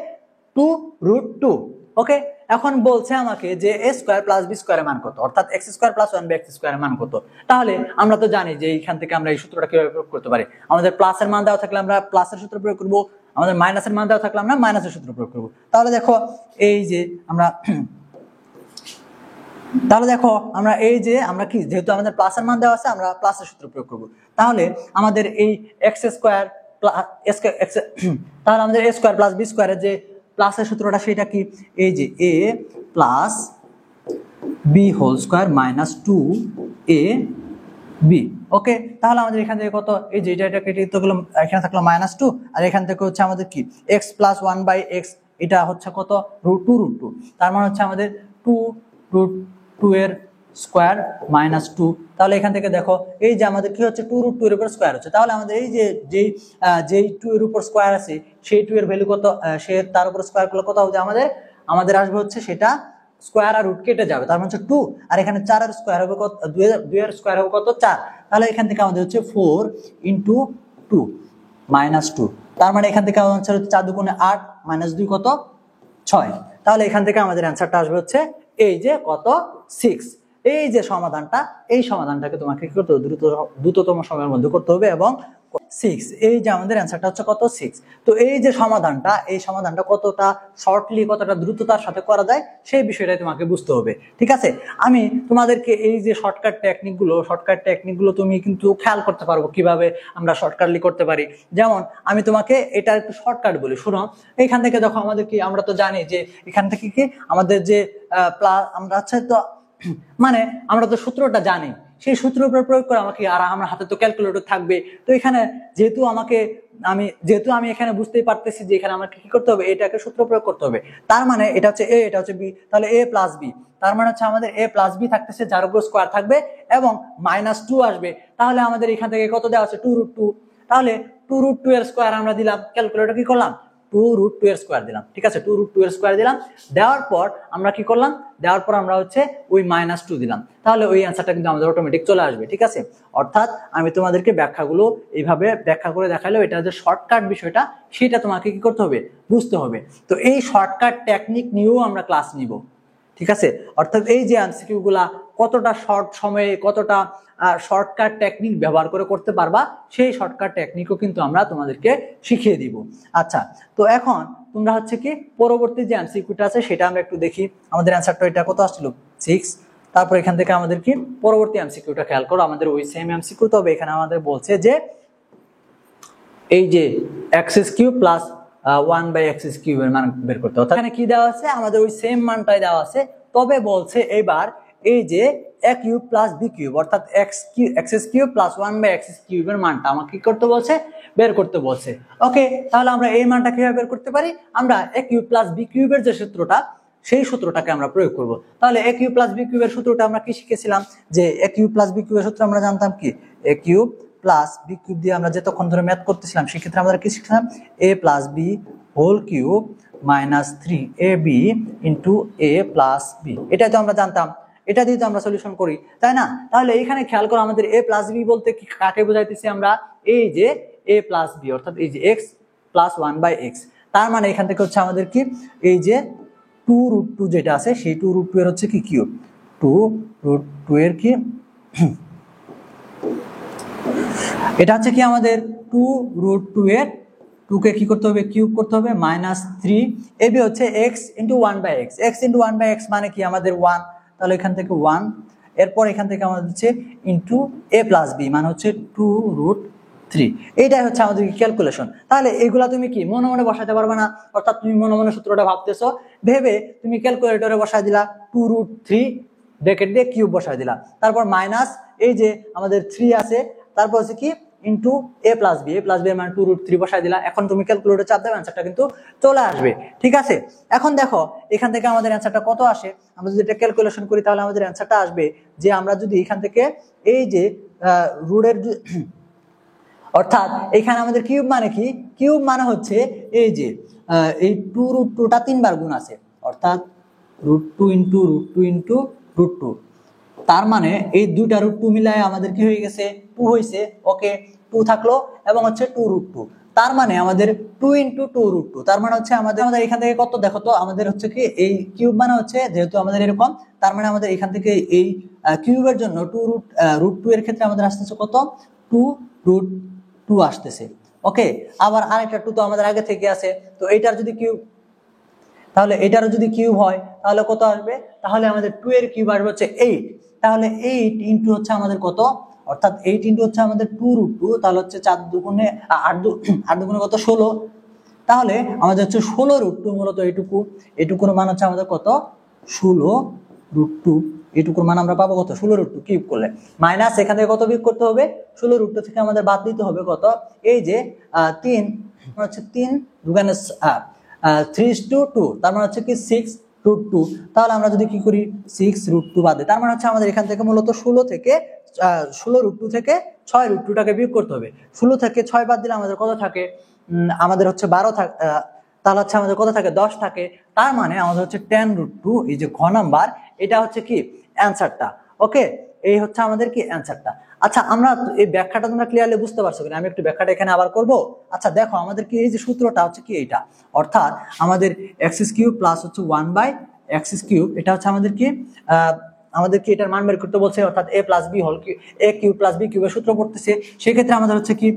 2√2। ওকে, এখন বলছে আমাকে যে a স্কোয়ার প্লাস b স্কোয়ারের মান কত, অর্থাৎ x স্কোয়ার প্লাস 1/x স্কোয়ারের মান কত। তাহলে আমরা তো জানি যে এইখান থেকে আমরা এই সূত্রটা কিভাবে প্রয়োগ করতে পারি। আমাদের প্লাসের মান দেওয়া থাকলে আমরা প্লাসের সূত্র প্রয়োগ করব, আমাদের মাইনাসের মান দেওয়া থাকলে আমরা মাইনাসের সূত্র প্রয়োগ করব। তাহলে দেখো এই যে আমরা এই যে আমরা কি, যেহেতু আমাদের প্লাসের মান দেওয়া আছে আমরা প্লাসের সূত্র প্রয়োগ করব। তাহলে আমাদের এই এক্স স্কোয়ার তাহলে আমাদের a স্কোয়ার প্লাস বি স্কোয়ারের যে প্লাসের সূত্রটা সেটা কি, এই যে a plus b whole square minus 2ab। Okay, তাহলে আমাদের এখান থেকে কত, এই যে এটা কেটে দিতে গেল, এখানে থাকলো -2, আর এখান থেকে হচ্ছে আমাদের কি x প্লাস 1/x, এটা হচ্ছে কত √2, তার মানে হচ্ছে আমাদের 2√2 এর স্কোয়ার মাইনাস 2। তাহলে এখান থেকে দেখো এই যে আমাদের কি হচ্ছে 2√2 এর উপর স্কোয়ার হচ্ছে, তাহলে আমাদের এই যে যেই 2 এর উপর স্কোয়ার আছে সেই 2 এর ভ্যালু কত, সে তার উপর স্কোয়ার করলে কত হবে, আমাদের আসবে হচ্ছে সেটা স্কোয়ার আর রুট কেটে যাবে, তার মানে হচ্ছে 2, আর এখানে 4 এর স্কোয়ার হবে কত, 2 এর স্কোয়ার হবে কত 4। তাহলে এখান থেকে আমাদের হচ্ছে 4 × 2 -2, তার মানে এখান থেকে আমাদের হচ্ছে 4 দুগুণে 8 -2 কত 6। তাহলে এখান থেকে আমাদের অ্যান্সারটা আসবে হচ্ছে এই যে কত 6। এই যে সমাধানটা, এই সমাধানটাকে তোমাকে কি করতে হবে, দ্রুততম সময়ের মধ্যে করতে হবে, এবং 6, এই যে আমাদের অ্যান্সারটা হচ্ছে কত 6। তো এই যে সমাধানটা, এই সমাধানটা কতটা শর্টলি, কতটা দ্রুততার সাথে করা যায় সেই বিষয়টাই তোমাকে বুঝতে হবে। ঠিক আছে, আমি তোমাদেরকে এই যে শর্টকাট টেকনিকগুলো তুমি কিন্তু খেয়াল করতে পারবো কিভাবে আমরা শর্টকাটলি করতে পারি। যেমন আমি তোমাকে এটা একটু শর্টকাট বলি, শুনো। এইখান থেকে দেখো আমাদের কি, আমরা তো জানি যে এখান থেকে কি আমাদের যে আমরা হচ্ছে তো মানে আমরা তো সূত্রটা জানি, সেই সূত্রের উপর প্রয়োগ করে আমাকে, আর আমার হাতে তো ক্যালকুলেটর থাকবে। তো এখানে যেহেতু আমি এখানে বুঝতেই পারতেছি যে এখানে আমাকে কি করতে হবে, এটাকে সূত্র প্রয়োগ করতে হবে। তার মানে এটা হচ্ছে a, এটা হচ্ছে b, তাহলে a প্লাস b, তার মানে হচ্ছে আমাদের a প্লাস b থাকতেছে, যার উপর স্কোয়ার থাকবে এবং -2 আসবে। তাহলে আমাদের এখান থেকে কত দেওয়া আছে 2√2, তাহলে 2√2 এর স্কোয়ার আমরা দিলাম, ক্যালকুলেটর কি করলাম 2√2 এর স্কোয়ার দিলাম। ঠিক আছে, 2√2 এর স্কোয়ার দিলাম, দেওয়ার পর আমরা কি করলাম, আমরা হচ্ছে ওই -2 দিলাম। তাহলে ওই অ্যান্সারটা কিন্তু আমাদের অটোমেটিক চলে আসবে। ঠিক আছে, অর্থাৎ আমি তোমাদেরকে ব্যাখ্যাগুলো এইভাবে ব্যাখ্যা করে দেখাইলেও এটা যে শর্টকাট বিষয়টা সেটা তোমাকে কি করতে হবে, বুঝতে হবে। তো এই শর্টকাট টেকনিক নিয়েও আমরা ক্লাস নিব। ঠিক আছে, অর্থাৎ এই যে এমসিকিউ গুলা কতটা শর্ট সময়ে কতটা শর্টকাট টেকনিক ব্যবহার করে করতে পারবা, সেই শর্টকাট টেকনিকও কিন্তু আমরা তোমাদেরকে শিখিয়ে দিব। আচ্ছা, তো এখন তোমরা হচ্ছে কি পরবর্তী যে এমসিকিউটা আছে সেটা আমরা একটু দেখি। আমাদের অ্যান্সারটা এটা কত আসছিল 6। তারপর এখান থেকে আমাদের কি পরবর্তী এমসিকিউটা খেয়াল করো, আমাদের ওই সেম এমসিকিউ, তবে এখানে আমাদের বলছে যে এই যে x³ প্লাস 1/x³ এর মান বের করতে হবে। এখানে কি দেওয়া আছে, আমাদের ওই সেম মানটাই দেওয়া আছে, তবে বলছে এবার এই যে a³ প্লাস b³ অর্থাৎ x³ প্লাস 1/x³ এর মানটা আমাকে কি করতে বলছে, বের করতে বলছে। ওকে, তাহলে আমরা এই মানটা কিভাবে বের করতে পারি, আমরা a³ প্লাস b³ এর যে সূত্রটা, সেই সূত্রটাকে আমরা প্রয়োগ করব। তাহলে a³ প্লাস b³ এর সূত্রটা আমরা কি শিখেছিলাম, যে a³ প্লাস b³ এর সূত্র আমরা জানতাম কি, a³ প্লাস b³ দিয়ে আমরা যতক্ষণ ধরে ম্যাথ করতেছিলাম সেক্ষেত্রে আমরা কি শিখলাম, a plus b whole cube minus 3ab into a plus b, এটাই তো আমরা জানতাম, এটা দিয়ে তো আমরা সলিউশন করি, তাই না? তাহলে এখানে খেয়াল করো, আমাদের a প্লাস b বলতে কি কাকে বোঝাইতেছি আমরা, এই যে a প্লাস b অর্থাৎ এই যে x প্লাস 1/x, তার মানে এখান থেকে হচ্ছে আমাদের কি এই যে 2√2 যেটা আছে সেই 2√2 এর হচ্ছে কি কিউব, 2√2 এর কি এটা হচ্ছে কি আমাদের 2√2 এর 2 কে কি করতে হবে, কিউব করতে হবে, মাইনাস 3 ab হচ্ছে x into 1/x, x into 1/x মানে কি আমাদের 1, তাহলে এখান থেকে 1, এরপর এখান থেকে আমাদের হচ্ছে ইন্টু a প্লাস b মানে হচ্ছে 2√3, এইটাই হচ্ছে আমাদের ক্যালকুলেশন। তাহলে এগুলা তুমি কি মনে মনে বসাতে পারবে না, অর্থাৎ তুমি মনে মনে সূত্রটা ভাবতেছো, ভেবে তুমি ক্যালকুলেটরে বসায় দিলা 2√3 ব্র্যাকেট দিয়ে কিউব বসায় দিলা, তারপর মাইনাস এই যে আমাদের 3 আছে, তারপর হচ্ছে কি ইন্টু a প্লাস b এর মানে 2√3 বসায় দিলা। এখন তুমি ক্যালকুলেটরে চাপ দেবে, অ্যান্সারটা কিন্তু চলে আসবে, ঠিক আছে? এখন দেখো এখান থেকে আমাদের অ্যান্সারটা কত আসে, আমরা যদি এটা ক্যালকুলেশন করি তাহলে আমাদের অ্যান্সারটা আসবে যে আমরা যদি এখান থেকে এই যে রুটের অর্থাৎ এখানে আমাদের কিউব মানে কি, কিউব মানে হচ্ছে এই যে এই 2√2টা 3 বার গুণ আছে, অর্থাৎ √2 ইন্টু √2 ইন্টু √2, তার মানে এই দুইটা √2 মিলায় আমাদের কি হয়ে গেছে, 2 হয়েছে। ওকে, 2 থাকলো এবং হচ্ছে 2√2, তার মানে আমাদের 2 ইন্টু 2√2, তার মানে হচ্ছে আমাদের এখান থেকে কত, দেখো তো আমাদের হচ্ছে কি এই কিউব মানে হচ্ছে যেহেতু আমাদের এরকম, তার মানে আমাদের এখান থেকে এই কিউবের জন্য √2 এর ক্ষেত্রে আমাদের আসতেছে কত, 2√2 আসতেছে। ওকে, আবার আরেকটা 2 তো আমাদের আগে থেকে আছে, তো এইটার যদি কিউব, তাহলে এটারও যদি কিউব হয় তাহলে কত আসবে, তাহলে আমাদের 2 এর কিউব আসবে হচ্ছে 8, তাহলে 8 ইন্টু হচ্ছে আমাদের কত, অর্থাৎ 8 ইন্টু হচ্ছে আমাদের 2√2, তাহলে হচ্ছে 4 দুগুণে 8 দুগুণে কত 16, তাহলে আমাদের হচ্ছে 16√2 মূলত এটুকুর মান হচ্ছে আমাদের কত, 16√2, এটুকুর মান আমরা পাবো কত, 16√2 কিউব করলে, মাইনাস এখান থেকে কত বিয়োগ করতে হবে, 16√2 থেকে আমাদের বাদ দিতে হবে কত, এই যে 3 হচ্ছে 3 দুগুণে 3:2, তার মানে হচ্ছে কি 6√2, তাহলে আমরা যদি কি করি 6√2 বাদ দিই, তার মানে হচ্ছে আমাদের এখান থেকে মূলত 16√2 থেকে 6√2টাকে বিয়োগ করতে হবে। 16 থেকে 6 বাদ দিলে আমাদের কত থাকে, আমাদের হচ্ছে 12 থাকে, তাহলে হচ্ছে আমাদের কত থাকে, 10 থাকে, তার মানে আমাদের হচ্ছে 10√2, এই যে ঘ নাম্বার, এটা হচ্ছে কি অ্যান্সারটা। ওকে, এই হচ্ছে আমাদের কি অ্যান্সারটা। আচ্ছা, আমরা এই ব্যাখ্যাটা তোমরা ক্লিয়ারলি বুঝতে পারছো কিনা, আমি একটু ব্যাখ্যাটা এখানে আবার করব। আচ্ছা দেখো, আমাদের কি এই যে সূত্রটা হচ্ছে কি এইটা, অর্থাৎ আমাদের x³ প্লাস হচ্ছে 1/x³, এটা হচ্ছে আমাদের কি এটার মান বের করতে বলছে, অর্থাৎ a plus b whole cube, a³ plus b³ এর সূত্র পড়তেছে, সেক্ষেত্রে আমাদের হচ্ছে কি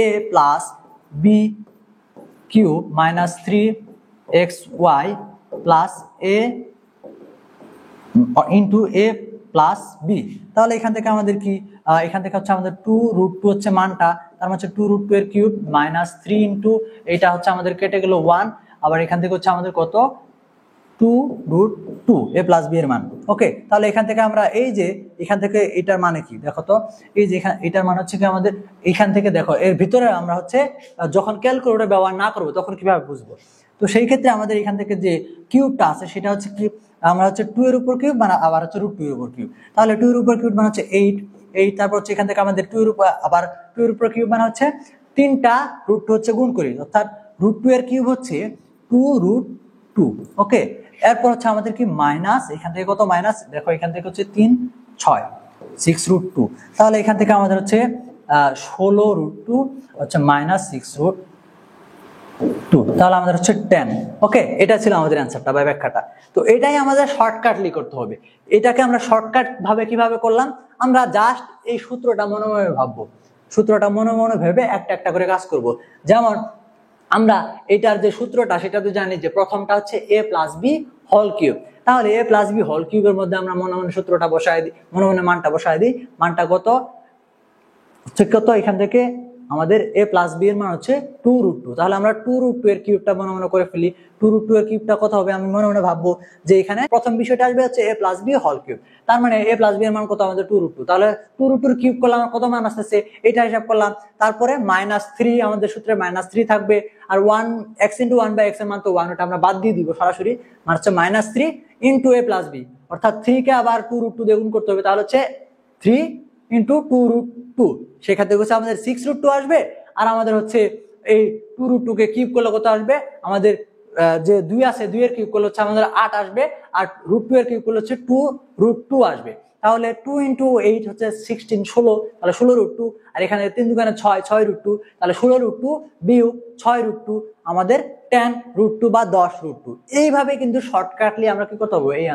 a plus b³ minus 3xy plus a into a plus b, তাহলে এখান থেকে আমাদের কি এখান থেকে হচ্ছে আমাদের 2√2 হচ্ছে মানটা, তার মানে হচ্ছে 2√2 এর কিউব মাইনাস 3 ইন্টু এটা হচ্ছে আমাদের কেটে গেল 1, আবার এখান থেকে হচ্ছে আমাদের কত 2√2 a প্লাস b এর মান। ওকে, তাহলে এখান থেকে আমরা এই যে এখান থেকে এটার মানে কি দেখো তো, এই যে এখানে এটার মান হচ্ছে কি আমাদের এখান থেকে দেখো এর ভিতরে আমরা হচ্ছে যখন ক্যালকুলেটর ব্যবহার না করবো তখন কিভাবে বুঝবো, তো সেই ক্ষেত্রে আমাদের এখান থেকে যে কিউবটা আছে সেটা হচ্ছে কি আমরা হচ্ছে 2 এর উপর কিউব মানে আবার হচ্ছে √2 এর উপর কিউব, তাহলে 2 এর উপর কিউব মানে হচ্ছে 8, তারপর হচ্ছে এখান থেকে আমাদের 2 এর উপর আবার 2 এর উপর কিউব মানে হচ্ছে 3টা √2 হচ্ছে গুণ করি, অর্থাৎ √2 এর কিউব হচ্ছে 2√2। ওকে, এরপর হচ্ছে আমাদের কি মাইনাস এখান থেকে কত, মাইনাস দেখো এখান থেকে হচ্ছে 3 6 6√2, তাহলে এখান থেকে আমাদের হচ্ছে 16√2 হচ্ছে মাইনাস 6√2, তাহলে আমাদের হচ্ছে 10। ওকে, এটা ছিল আমাদের অ্যান্সারটা বা ব্যাখ্যাটা। তো এটাই আমাদের শর্টকাটলি করতে হবে। এটাকে আমরা শর্টকাট ভাবে কিভাবে করলাম, আমরা জাস্ট এই সূত্রটা মনে মনে ভাববো, সূত্রটা মনে মনে ভেবে একটা একটা করে কাজ করব। যেমন আমরা এটার যে সূত্রটা সেটা তো জানি যে প্রথমটা হচ্ছে a plus b whole cube, তাহলে a প্লাস বি হোল কিউবের মধ্যে আমরা মনে মনে সূত্রটা বসায় দিই, মনে মনে মানটা বসায় দিই। মানটা কত কত এখান থেকে আমাদের a প্লাস বি এর মান হচ্ছে 2√2। তাহলে আমরা 2√2 এর কিউবটা মনে মনে করে ফেলি। 2√2 এর কিউবটা কত হবে আমি মনে মনে ভাববো যে এখানে প্রথম বিষয়টা আসবে হচ্ছে a plus b whole cube. তার মানে a প্লাস বি এর মান কত আমাদের 2√2। তাহলে 2√2 এর কিউব করলে আমার কত মান আসছে এটা হিসাব করলাম। তারপরে -3 আমাদের সূত্রে -3 থাকবে, আর 1 x * 1/x এর মান তো 1, ওটা আমরা বাদ দিয়ে দিব সরাসরি। মানে হচ্ছে -3 * a প্লাস বি, অর্থাৎ 3 কে আবার 2√2 দিয়ে গুণ করতে হবে। তাহলে হচ্ছে 3 * 2√2, সেক্ষেত্রে হচ্ছে আমাদের 6√2 আসবে। আর আমাদের হচ্ছে এই 2√2 কে কিউব করলে কত আসবে আমাদের যে 2 আছে 2 এর কিউব করলে হচ্ছে আমাদের 8 আসবে, আর √2 এর কিউব করলে হচ্ছে 2√2 আসবে। তাহলে 2 * 8 হচ্ছে 16, 16, তাহলে 16√2। আর এখানে 3 দুগুণে 6, 6√2, তাহলে 16√2 বিয়োগ 6√2 আমাদের 10√2 বা 10√2। এইভাবে কিন্তু শর্টকাটলি আমরা কি করতে পারবো, এই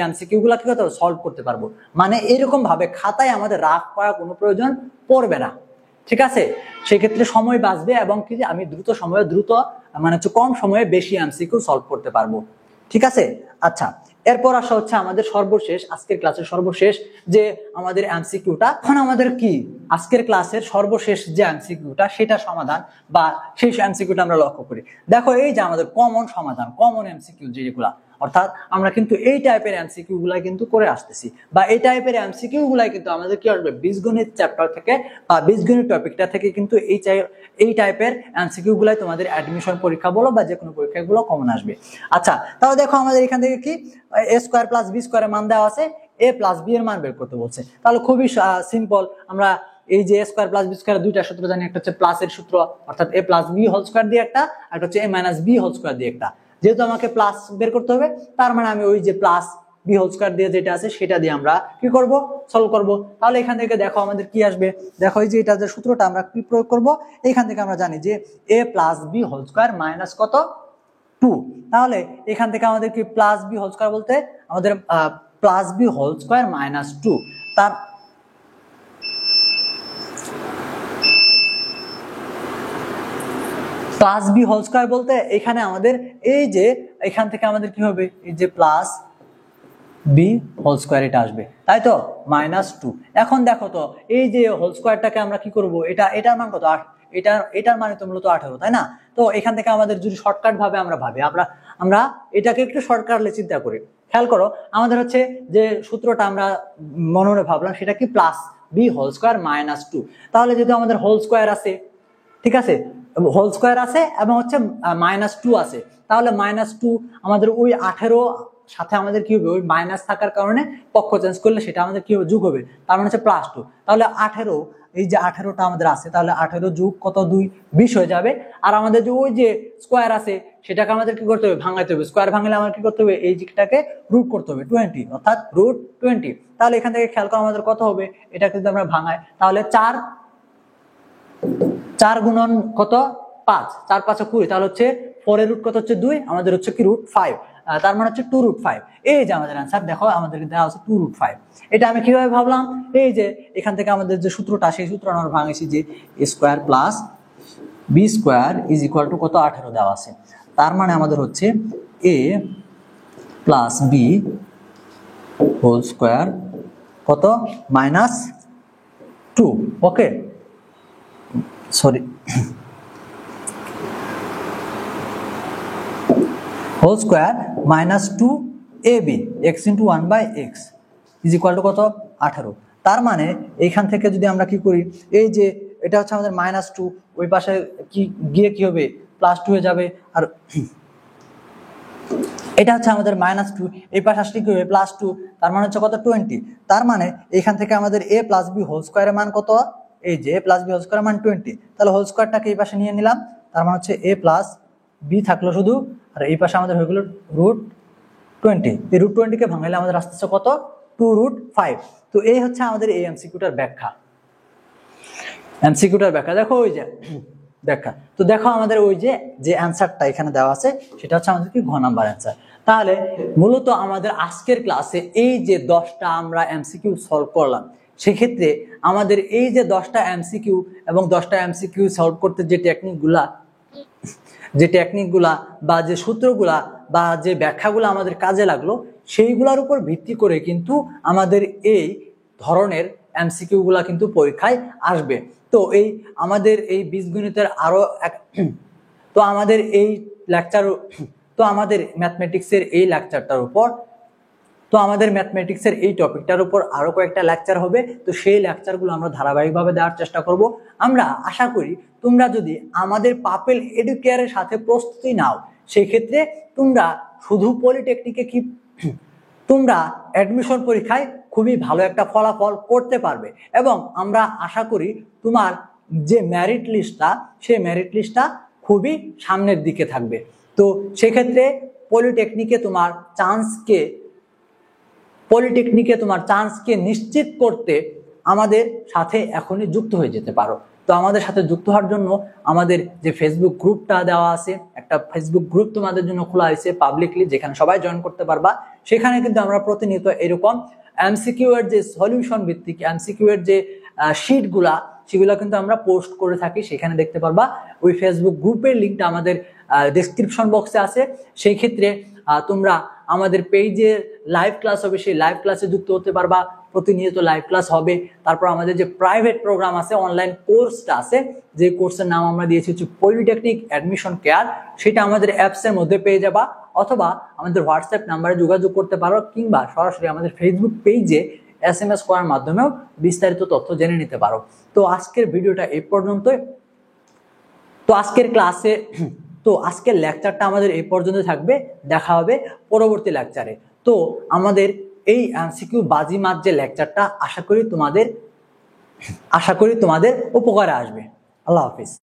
এমসিকিউ গুলা কি করতে পারবো, সলভ করতে পারবো। মানে এরকম ভাবে খাতায় আমাদের রাফ করার কোনো প্রয়োজন পড়বে না, ঠিক আছে? সেক্ষেত্রে সময় বাঁচবে এবং কি আমি দ্রুত মানে হচ্ছে কম সময়ে বেশি এমসিকিউ সলভ করতে পারবো, ঠিক আছে? আচ্ছা, এরপর আসা হচ্ছে আমাদের সর্বশেষ, আজকের ক্লাসের সর্বশেষ যে আমাদের এমসিকিউটা। এখন আমাদের কি আজকের ক্লাসের সর্বশেষ যে এমসিকিউটা সেটা সমাধান বা সেই এমসিকিউটা আমরা লক্ষ্য করি। দেখো এই যে আমাদের কমন সমাধান, কমন এমসিকিউ যেগুলা, অর্থাৎ আমরা কিন্তু এই টাইপের এমসিকিউ গুলাই কিন্তু করে আসতেছি, বা এই টাইপের এমসিকিউ গুলাই কিন্তু আমাদের কি আসবে বীজগণিত চ্যাপ্টার থেকে বা বীজগণিত টপিকটা থেকে কিন্তু এই টাইপের এমসিকিউ গুলাই তোমাদের অ্যাডমিশন পরীক্ষা বলো বা যে কোনো পরীক্ষাগুলো কমন আসবে। আচ্ছা, তাহলে দেখো আমাদের এখান থেকে কি a² + b² এর মান দেওয়া আছে, a প্লাস বি এর মান বের করতে বলছে। তাহলে খুবই সিম্পল, আমরা এই যে a² + b² দুইটা সূত্র জানি, একটা হচ্ছে প্লাসের সূত্র অর্থাৎ a + b² দিয়ে একটা, আর একটা হচ্ছে a - b² দিয়ে একটা। যেহেতু আমাকে প্লাস বের করতে হবে, তার মানে আমি ওই যে প্লাস b² দিয়ে যেটা আছে সেটা দিয়ে আমরা কি করব, সলভ করব। তাহলে এখান থেকে দেখো আমাদের কি আসবে, দেখো এই যে এটা যে সূত্রটা আমরা কি প্রয়োগ করব, এখান থেকে আমরা জানি যে a + b² মাইনাস কত 2। তাহলে এখান থেকে আমাদের কি প্লাস b² বলতে আমাদের প্লাস b² মাইনাস 2, তার প্লাস b² বলতে এখানে আমাদের এই যে এখান থেকে আমাদের কি হবে, এই যে প্লাস b² এটা আসবে, তাই তো -2। এখন দেখো তো এই যে হোল স্কয়ারটাকে আমরা কি করব, এটার মান কত 8, এটার মানে তো মূলত 18, তাই না? তো এখান থেকে আমাদের যদি শর্টকাট ভাবে আমরা আমরা এটাকে একটু শর্টকাটলি চিন্তা করি। খেয়াল করো আমাদের হচ্ছে যে সূত্রটা আমরা মনে মনে ভাবলাম সেটা কি প্লাস b² মাইনাস 2। তাহলে যদি আমাদের হোল স্কয়ার আছে, ঠিক আছে, হোল স্কয়ার আছে এবং হচ্ছে -2 আছে, তাহলে -2 আমাদের ওই 18 সাথে আমাদের কি হবে, ওই মাইনাস থাকার কারণে পক্ষ চেঞ্জ করলে সেটা আমাদের কি হবে, যোগ হবে, তার মানে হচ্ছে +2। তাহলে 18, এই যে 18টা আমাদের আছে, তাহলে 18 যোগ কত 2, 20 হয়ে যাবে। আর আমাদের যে ওই যে স্কয়ার আছে সেটাকে আমাদের কি করতে হবে, ভাঙাইতে হবে। স্কয়ার ভাঙলে আমাদের কি করতে হবে, এই দিকটাকে রুট করতে হবে 20, অর্থাৎ √20। তাহলে এখান থেকে খেয়াল করো আমাদের কত হবে, এটা যদি আমরা ভাঙাই তাহলে 4 গুণন কত 5, 4 × 5 = 20, তাহলে হচ্ছে 4 এর রুট কত হচ্ছে 2, আমাদের হচ্ছে কি √5, তার মানে হচ্ছে 2√5। এই যে আমাদের অ্যান্সার, দেখো আমাদের দেওয়া আছে 2√5। এটা আমি কিভাবে ভাবলাম, এই যে এখান থেকে আমাদের যে সূত্রটা সেই সূত্র আমরা ভাঙেছি যে a² + b² = কত 18 দেওয়া আছে। তার মানে আমাদের হচ্ছে a + b² কত -2, okay sorry whole square -2ab x * 1/x = কত 18। তার মানে এইখান থেকে যদি আমরা কি করি, এই যে এটা হচ্ছে আমাদের -2, ওই পাশে কি গিয়ে কি হবে +2 হয়ে যাবে, আর এটা হচ্ছে আমাদের -2, এই পাশে আসলে কি হবে +2, তার মানে হচ্ছে কত 20। তার মানে এখান থেকে আমাদের a + b² এর মান কত, এই যে a + b² এর মান 20। তাহলে হোল স্কয়ারটাকে এই পাশে নিয়ে নিলাম, তার মানে হচ্ছে a + b থাকলো শুধু, আর এই পাশে আমাদের হয়ে গেল √20। এই √20 কে ভাঙাইলে আমাদের আসছে কত 2√5। তো এই হচ্ছে আমাদের এই এমসিকিউটার ব্যাখ্যা। দেখো ওই যে ব্যাখ্যা, তো দেখো আমাদের ওই যে অ্যান্সারটা এখানে দেওয়া আছে সেটা হচ্ছে আমাদের কি ঘ নাম্বার অ্যান্সার। তাহলে মূলত আমাদের আজকের ক্লাসে এই যে 10টা আমরা এমসিকিউ সলভ করলাম, সেক্ষেত্রে আমাদের এই যে 10টা এমসিকিউ এবং 10টা এমসিকিউ সলভ করতে যে টেকনিকগুলা বা যে সূত্রগুলা বা যে ব্যাখ্যাগুলো আমাদের কাজে লাগলো সেইগুলোর উপর ভিত্তি করে কিন্তু আমাদের এই ধরনের এমসিকিউ গুলা কিন্তু পরীক্ষায় আসবে। তো আমাদের এই বীজগণিতের আরো তো আমাদের এই লেকচার তো আমাদের ম্যাথমেটিক্সের এই লেকচারটার উপর আমাদের ম্যাথমেটিক্সের এই টপিকটার উপর আরো কয়েকটা লেকচার হবে। তো সেই লেকচারগুলো আমরা ধারাবাহিকভাবে দেওয়ার চেষ্টা করব। আমরা আশা করি তোমরা যদি আমাদের পাপেল এডুকেয়ারের সাথে প্রস্তুতি নাও, সেই ক্ষেত্রে তোমরা শুধু পলিটেকনিকে কি তোমরা অ্যাডমিশন পরীক্ষায় খুবই ভালো একটা ফলাফল করতে পারবে, এবং আমরা আশা করি তোমার যে মেরিট লিস্টটা সেই মেরিট লিস্টটা খুবই সামনের দিকে থাকবে। তো সেক্ষেত্রে পলিটেকনিকে তোমার চান্সকে নিশ্চিত করতে আমাদের সাথে এখনই যুক্ত হয়ে যেতে পারো। তো আমাদের সাথে যুক্ত হওয়ার জন্য আমাদের যে ফেসবুক গ্রুপটা দেওয়া আছে, একটা ফেসবুক গ্রুপ তোমাদের জন্য খোলা হয়েছে পাবলিকলি, যেখানে সবাই জয়েন করতে পারবা। সেখানে কিন্তু আমরা প্রতিনিয়ত এরকম এমসিকিউ এর যে সলিউশন ভিত্তিক এমসিকিউ এর যে শিটগুলা সেগুলো কিন্তু আমরা পোস্ট করে থাকি, সেখানে দেখতে পারবা। ওই ফেসবুক গ্রুপের লিঙ্কটা আমাদের ডেসক্রিপশন বক্সে আছে। সেই ক্ষেত্রে তোমরা আমাদের পেজে লাইভ ক্লাস হবে, সেই লাইভ ক্লাসে যুক্ত হতে পারবা। প্রতিনিয়ত লাইভ ক্লাস হবে। তারপর আমাদের যে প্রাইভেট প্রোগ্রাম আছে, অনলাইন কোর্সটা আছে, যে কোর্সের নাম আমরা দিয়েছি হচ্ছে পলিটেকনিক অ্যাডমিশন কেয়ার, সেটা আমাদের অ্যাপসের মধ্যে পেয়ে যাবা, অথবা আমাদের হোয়াটসঅ্যাপ নাম্বারে যোগাযোগ করতে পারো, কিংবা সরাসরি আমাদের ফেসবুক পেজে SMS করার মাধ্যমেও বিস্তারিত তথ্য জেনে নিতে পারো। তো আজকের ভিডিওটা এই পর্যন্তই। তো আজকের লেকচারটা আমাদের এই পর্যন্ত থাকবে। দেখা হবে পরবর্তী লেকচারে। তো আমাদের এই এমসিকিউ বাজিমাত যে লেকচারটা আশা করি তোমাদের উপকারে আসবে। আল্লাহ হাফিজ।